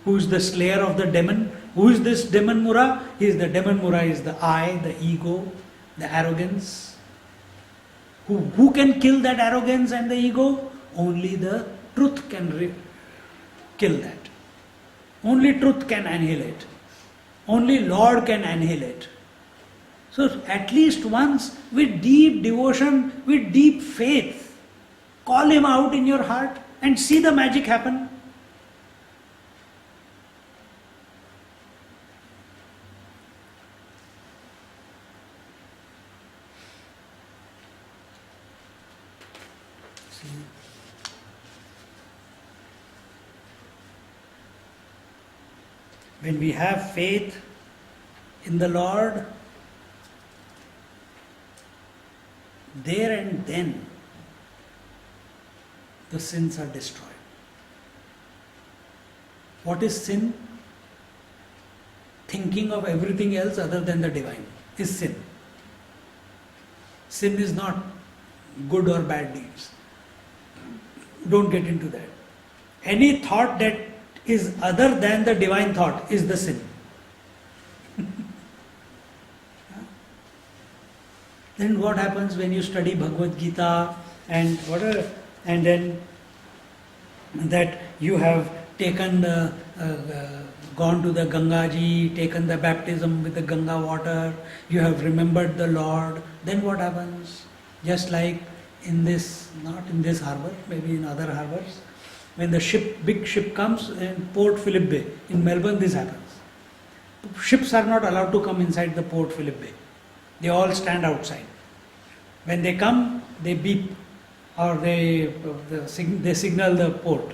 who is the slayer of the demon. Who is this demon Mura? The demon Mura is the I, the ego, the arrogance. Who can kill that arrogance and the ego? Only the truth can kill that. Only truth can annihilate. Only Lord can annihilate. So at least once, with deep devotion, with deep faith, call him out in your heart and see the magic happen. See. When we have faith in the Lord, there and then the sins are destroyed. What is sin? Thinking of everything else other than the divine is sin. Sin is not good or bad deeds. Don't get into that. Any thought that is other than the divine thought is the sin. Then what happens when you study Bhagavad Gita and whatever, and then that you have taken gone to the Gangaji, taken the baptism with the Ganga water, you have remembered the Lord, then what happens? Just like in this, not in this harbour, maybe in other harbours, when the big ship comes in Port Phillip Bay, in Melbourne this happens. Ships are not allowed to come inside the Port Phillip Bay. They all stand outside. When they come, they beep or they signal the port.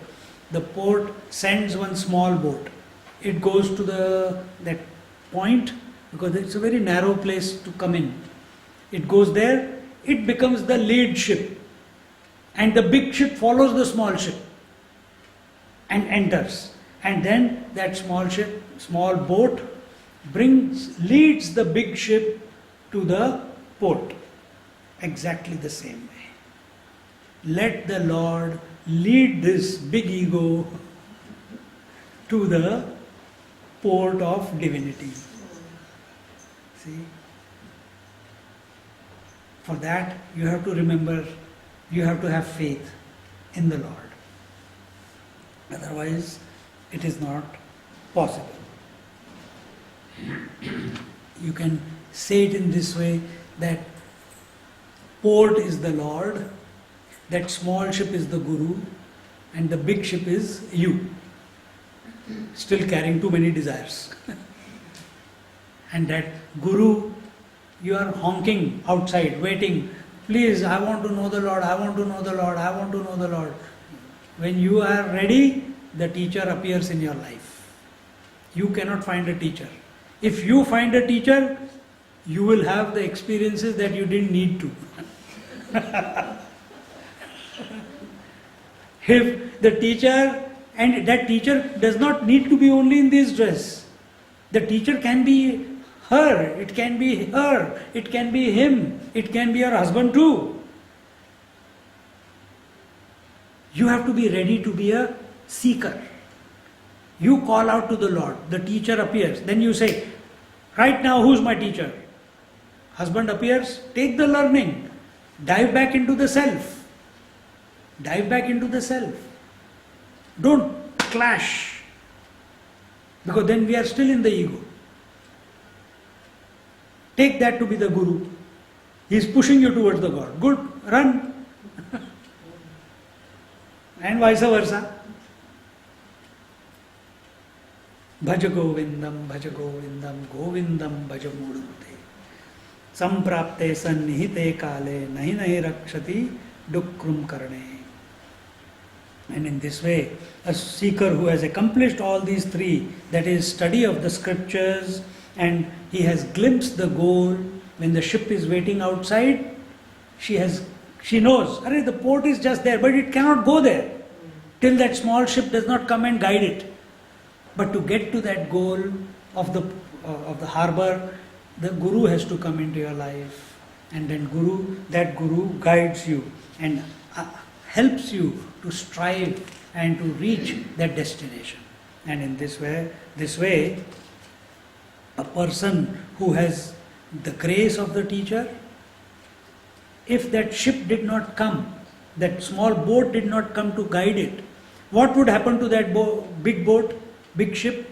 The port sends one small boat. It goes to that point because it's a very narrow place to come in. It goes there, it becomes the lead ship. And the big ship follows the small ship and enters. And then that small boat leads the big ship to the port. Exactly the same way. Let the Lord lead this big ego to the port of divinity. See? For that, you have to remember, you have to have faith in the Lord. Otherwise, it is not possible. You can say it in this way, that port is the Lord, that small ship is the Guru, and the big ship is you, still carrying too many desires. And that Guru, you are honking outside, waiting, please, I want to know the Lord, I want to know the Lord, I want to know the Lord. When you are ready, the teacher appears in your life. You cannot find a teacher. If you find a teacher, you will have the experiences that you didn't need to. If the teacher, and that teacher does not need to be only in this dress. The teacher can be her, it can be her, it can be him, it can be your husband too. You have to be ready to be a seeker. You call out to the Lord, the teacher appears, then you say, right now who's my teacher? Husband appears, take the learning, dive back into the self. Dive back into the self. Don't clash, because then we are still in the ego. Take that to be the Guru. He is pushing you towards the God. Good, run. And vice versa. Bhaja Govindam, Govindam Bhaja Mudante. Samprapte sannihite kale, nahi nahi rakshati dukrum karne. And in this way, a seeker who has accomplished all these three, that is study of the scriptures, and he has glimpsed the goal. When the ship is waiting outside, she knows, the port is just there, but it cannot go there till that small ship does not come and guide it. But to get to that goal of the harbor, the Guru has to come into your life, and then that Guru guides you and helps you to strive and to reach that destination. And in this way, a person who has the grace of the teacher, if that ship did not come, that small boat did not come to guide it, what would happen to that big boat, big ship?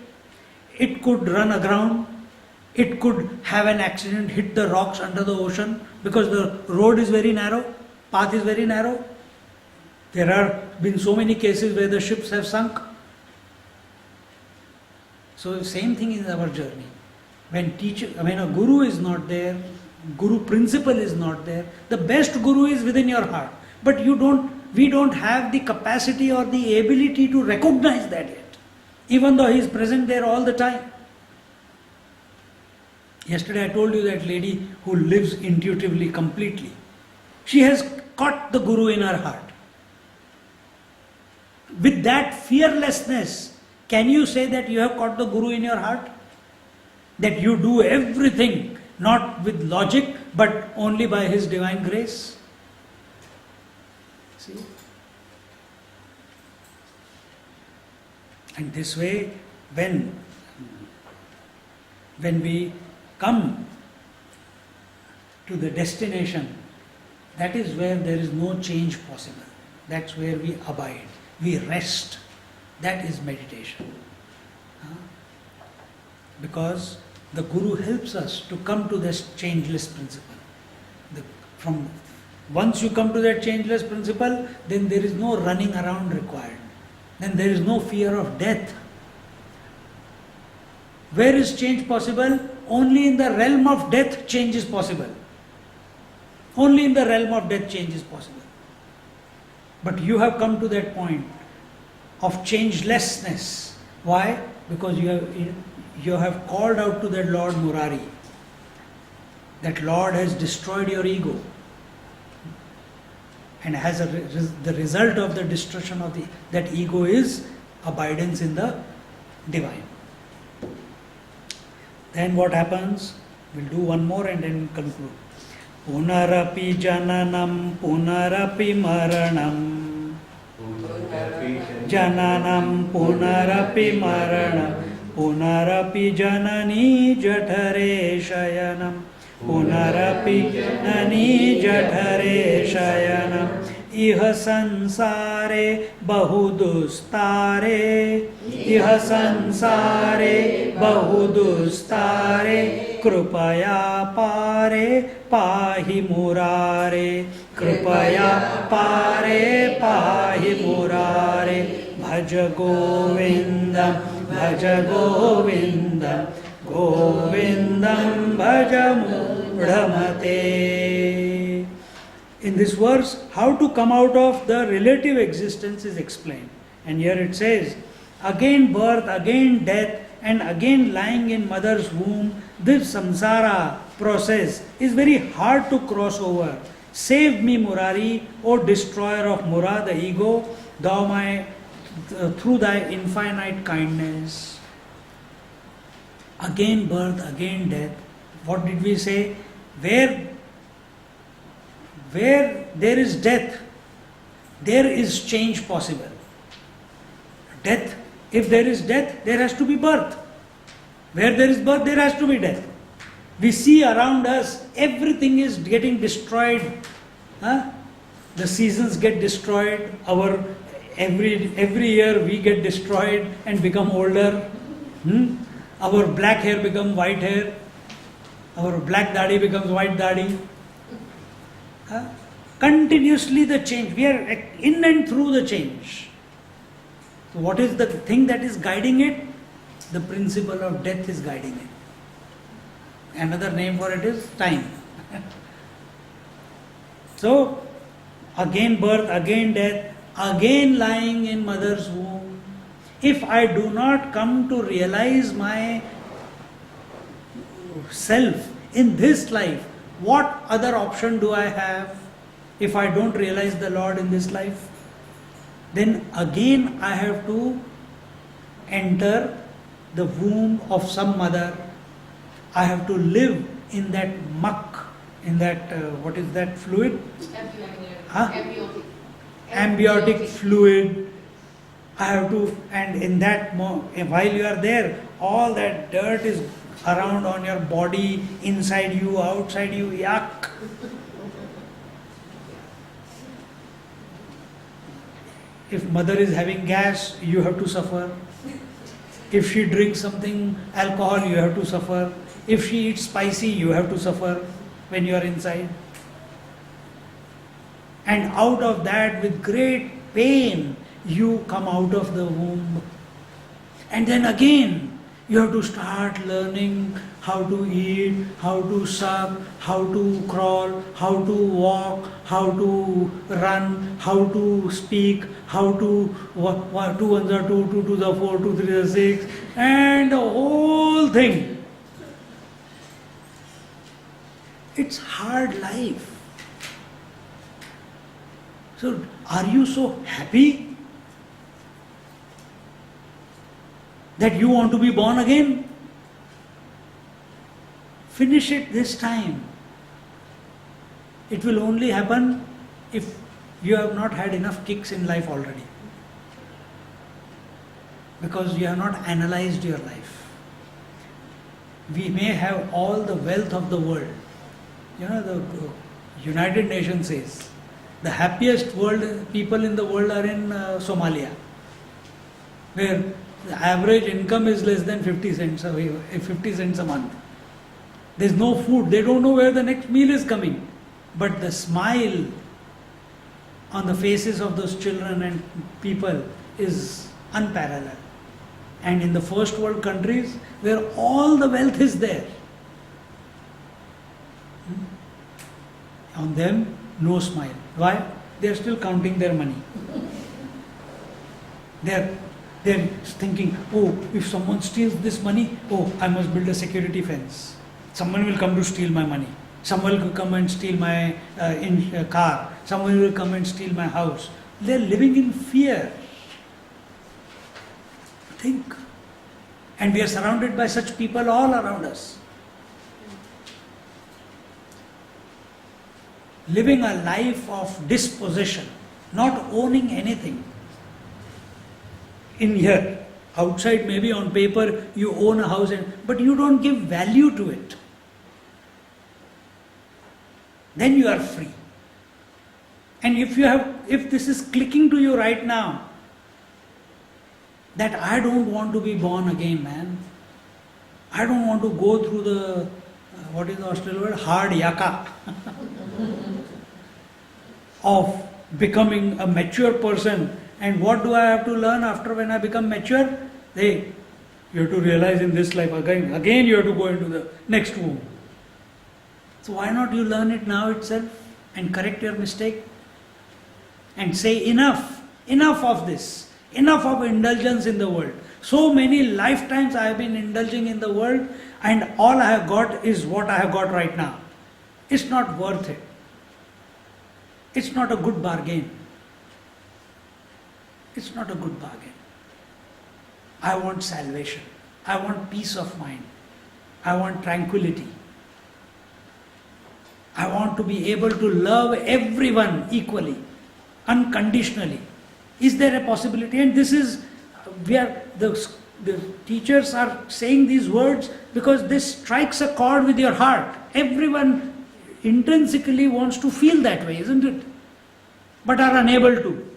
It could run aground, it could have an accident, hit the rocks under the ocean, because the road is very narrow, path is very narrow. There have been so many cases where the ships have sunk. So same thing in our journey. When a Guru is not there, Guru principle is not there, the best Guru is within your heart. But we don't have the capacity or the ability to recognize that yet, even though he is present there all the time. Yesterday I told you that lady who lives intuitively completely. She has caught the Guru in her heart. With that fearlessness, can you say that you have caught the Guru in your heart? That you do everything, not with logic, but only by his divine grace? See? And this way, when we come to the destination, that is where there is no change possible. That's where we abide. We rest. That is meditation. Because the Guru helps us to come to this changeless principle. Once you come to that changeless principle, then there is no running around required. Then there is no fear of death. Where is change possible? Only in the realm of death change is possible. Only in the realm of death change is possible. But you have come to that point of changelessness. Why? Because you have called out to that Lord Murari. That Lord has destroyed your ego. And the result of the destruction of that ego is abidance in the divine. Then what happens? We'll do one more and then conclude. Punarapi jananam, punarapi maranam. Jananam, punarapi maranam. Punarapi janani jathare shayanam. पुनरपि ननी जठरे शयनम् इह संसारे बहुदुस्तारे इह संसारे बहुदुस्तारे कृपया पारे पाहि मुरारे कृपया पारे पाहि मुरारे भज गोविन्दं गोविन्दं भज मूढमते. In this verse, how to come out of the relative existence is explained. And here it says, again birth, again death, and again lying in mother's womb, this samsara process is very hard to cross over. Save me, Murari, O destroyer of Mura, the ego, thou my, through thy infinite kindness. Again birth, again death. What did we say? Where there is death, there is change possible. Death, if there is death, there has to be birth. Where there is birth, there has to be death. We see around us, everything is getting destroyed. The seasons get destroyed. Every year we get destroyed and become older. Our black hair becomes white hair. Our black dadi becomes white dadi. Continuously the change. We are in and through the change. So what is the thing that is guiding it? The principle of death is guiding it. Another name for it is time. So, again birth, again death, again lying in mother's womb. If I do not come to realize my self in this life, what other option do I have if I don't realize the Lord in this life? Then again I have to enter the womb of some mother. I have to live in that muck, in that, what is that fluid? Amniotic fluid. I have to, and in that, while you are there, all that dirt is around on your body, inside you, outside you, yuck. If mother is having gas, you have to suffer. If she drinks something, alcohol, you have to suffer. If she eats spicy, you have to suffer when you are inside. And out of that, with great pain, you come out of the womb. And then again, you have to start learning how to eat, how to suck, how to crawl, how to walk, how to run, how to speak, how to 2 ones are 2, 2 twos are 4, 2 threes are 6, and the whole thing. It's hard life. So, are you so happy that you want to be born again? Finish it this time. It will only happen if you have not had enough kicks in life already. Because you have not analyzed your life. We may have all the wealth of the world. You know, the United Nations says the happiest people in the world are in Somalia, where the average income is less than 50 cents a month. There's no food. They don't know where the next meal is coming. But the smile on the faces of those children and people is unparalleled. And in the first world countries, where all the wealth is there, on them, no smile. Why? They are still counting their money. They're thinking, oh, if someone steals this money, oh, I must build a security fence. Someone will come to steal my money. Someone will come and steal my car. Someone will come and steal my house. They're living in fear. Think. And we are surrounded by such people all around us. Living a life of dispossession, not owning anything. In here, outside maybe on paper you own a house, but you don't give value to it. Then you are free. And if this is clicking to you right now, that I don't want to be born again, man. I don't want to go through the, what is the Australian word? Hard yaka of becoming a mature person. And what do I have to learn after when I become mature? Hey, you have to realize in this life again you have to go into the next womb. So why not you learn it now itself and correct your mistake? And say enough of this, enough of indulgence in the world. So many lifetimes I have been indulging in the world, and all I have got is what I have got right now. It's not worth it. It's not a good bargain. It's not a good bargain. I want salvation. I want peace of mind. I want tranquility. I want to be able to love everyone equally, unconditionally. Is there a possibility? And this is where the teachers are saying these words because this strikes a chord with your heart. Everyone intrinsically wants to feel that way, isn't it? But are unable to.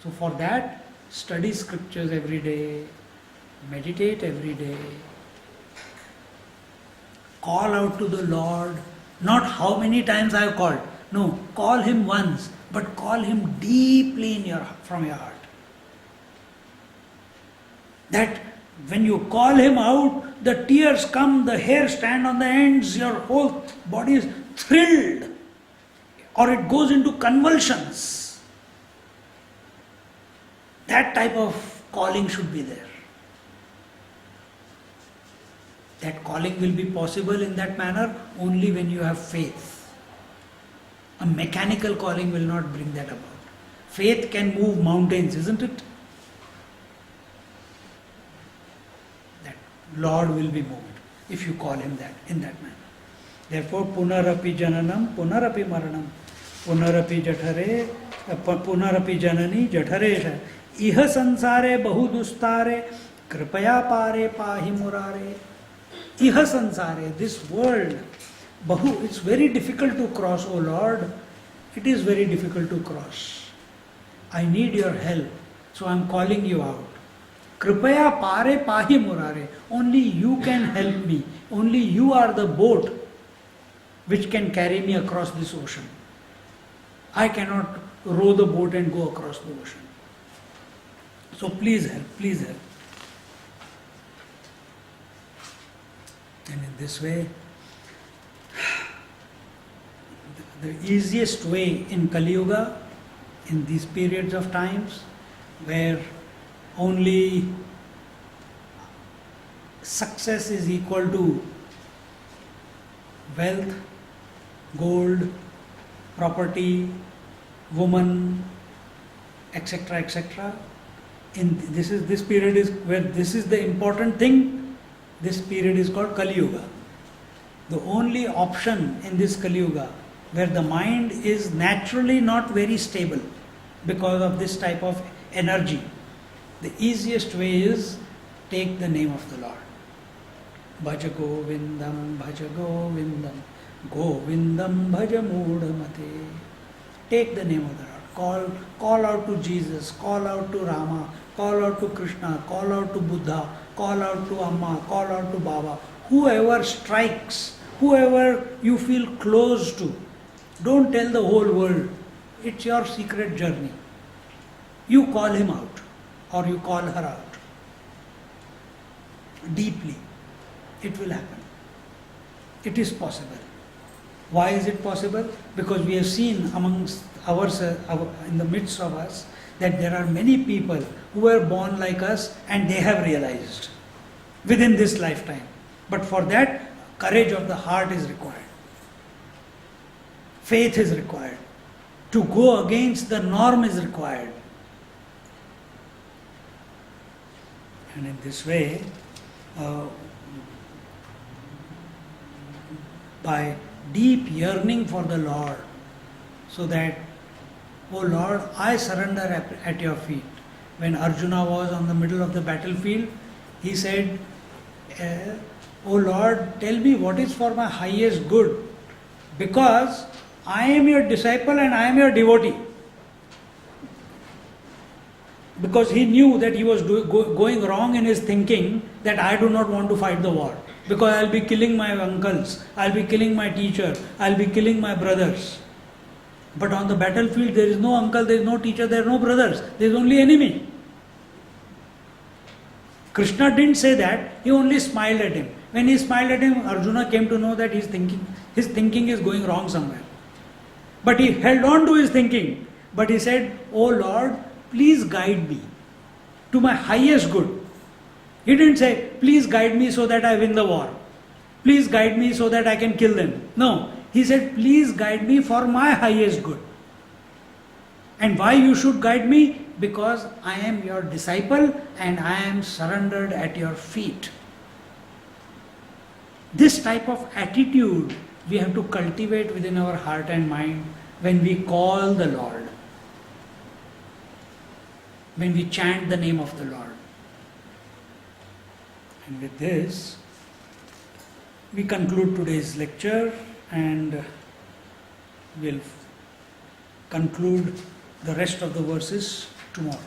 So for that, study scriptures every day, meditate every day, call out to the Lord. Not how many times I have called. No, call Him once, but call Him deeply from your heart. That when you call Him out, the tears come, the hair stand on the ends, your whole body is thrilled, or it goes into convulsions. That type of calling should be there. That calling will be possible in that manner only when you have faith. A mechanical calling will not bring that about. Faith can move mountains, isn't it? That Lord will be moved if you call Him that in that manner. Therefore, punarapi jananam, punarapi maranam, punarapi jathare, punarapi janani jathare, iha sansare bahudustare, kripaya pare pahi murare. Iha sansare, this world, it's very difficult to cross, O Lord. It is very difficult to cross. I need your help, so I am calling you out. Kripaya pare pahi murare. Only you can help me. Only you are the boat which can carry me across this ocean. I cannot row the boat and go across the ocean. So please help, please help. And in this way, the easiest way in Kali Yuga, in these periods of times where only success is equal to wealth, gold, property, woman, etc., etc. This period is where this is the important thing. This period is called Kali Yuga. The only option in this Kali Yuga where the mind is naturally not very stable because of this type of energy, the easiest way is take the name of the Lord. Bhaja Govindam, Bhaja Govindam, Govindam Bhaja Mudamate. Take the name of the Lord. Call out to Jesus, call out to Rama, call out to Krishna, call out to Buddha, call out to Amma, call out to Baba. Whoever strikes, whoever you feel close to, don't tell the whole world. It's your secret journey. You call him out or you call her out. Deeply. It will happen. It is possible. Why is it possible? Because we have seen amongst in the midst of us that there are many people who were born like us and they have realized within this lifetime. But for that, courage of the heart is required. Faith is required. To go against the norm is required. And in this way, by deep yearning for the Lord, so that, oh Lord, I surrender at your feet. When Arjuna was on the middle of the battlefield, he said, oh Lord, tell me what is for my highest good. Because I am your disciple and I am your devotee. Because he knew that he was going wrong in his thinking, that I do not want to fight the war. Because I'll be killing my uncles, I'll be killing my teacher, I'll be killing my brothers. But on the battlefield, there is no uncle, there is no teacher, there are no brothers, there is only enemy. Krishna didn't say that, he only smiled at him. When he smiled at him, Arjuna came to know that his thinking is going wrong somewhere. But he held on to his thinking. But he said, "Oh Lord, please guide me to my highest good." He didn't say, "Please guide me so that I win the war. Please guide me so that I can kill them." No, he said, "Please guide me for my highest good." And why you should guide me? Because I am your disciple and I am surrendered at your feet. This type of attitude we have to cultivate within our heart and mind when we call the Lord, when we chant the name of the Lord. And with this, we conclude today's lecture and we'll conclude the rest of the verses tomorrow.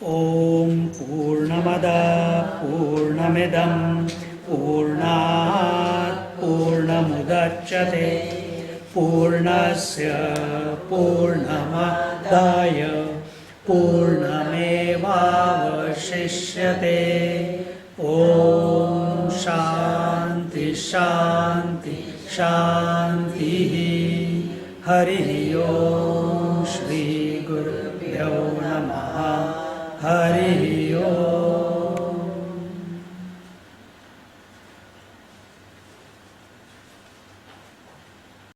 Om Purnamada Purnamidam Purnat Purnamudachyate Purnasya Purnamadaya Purnamevavashishyate. Om Shanti Shanti Shanti. Hari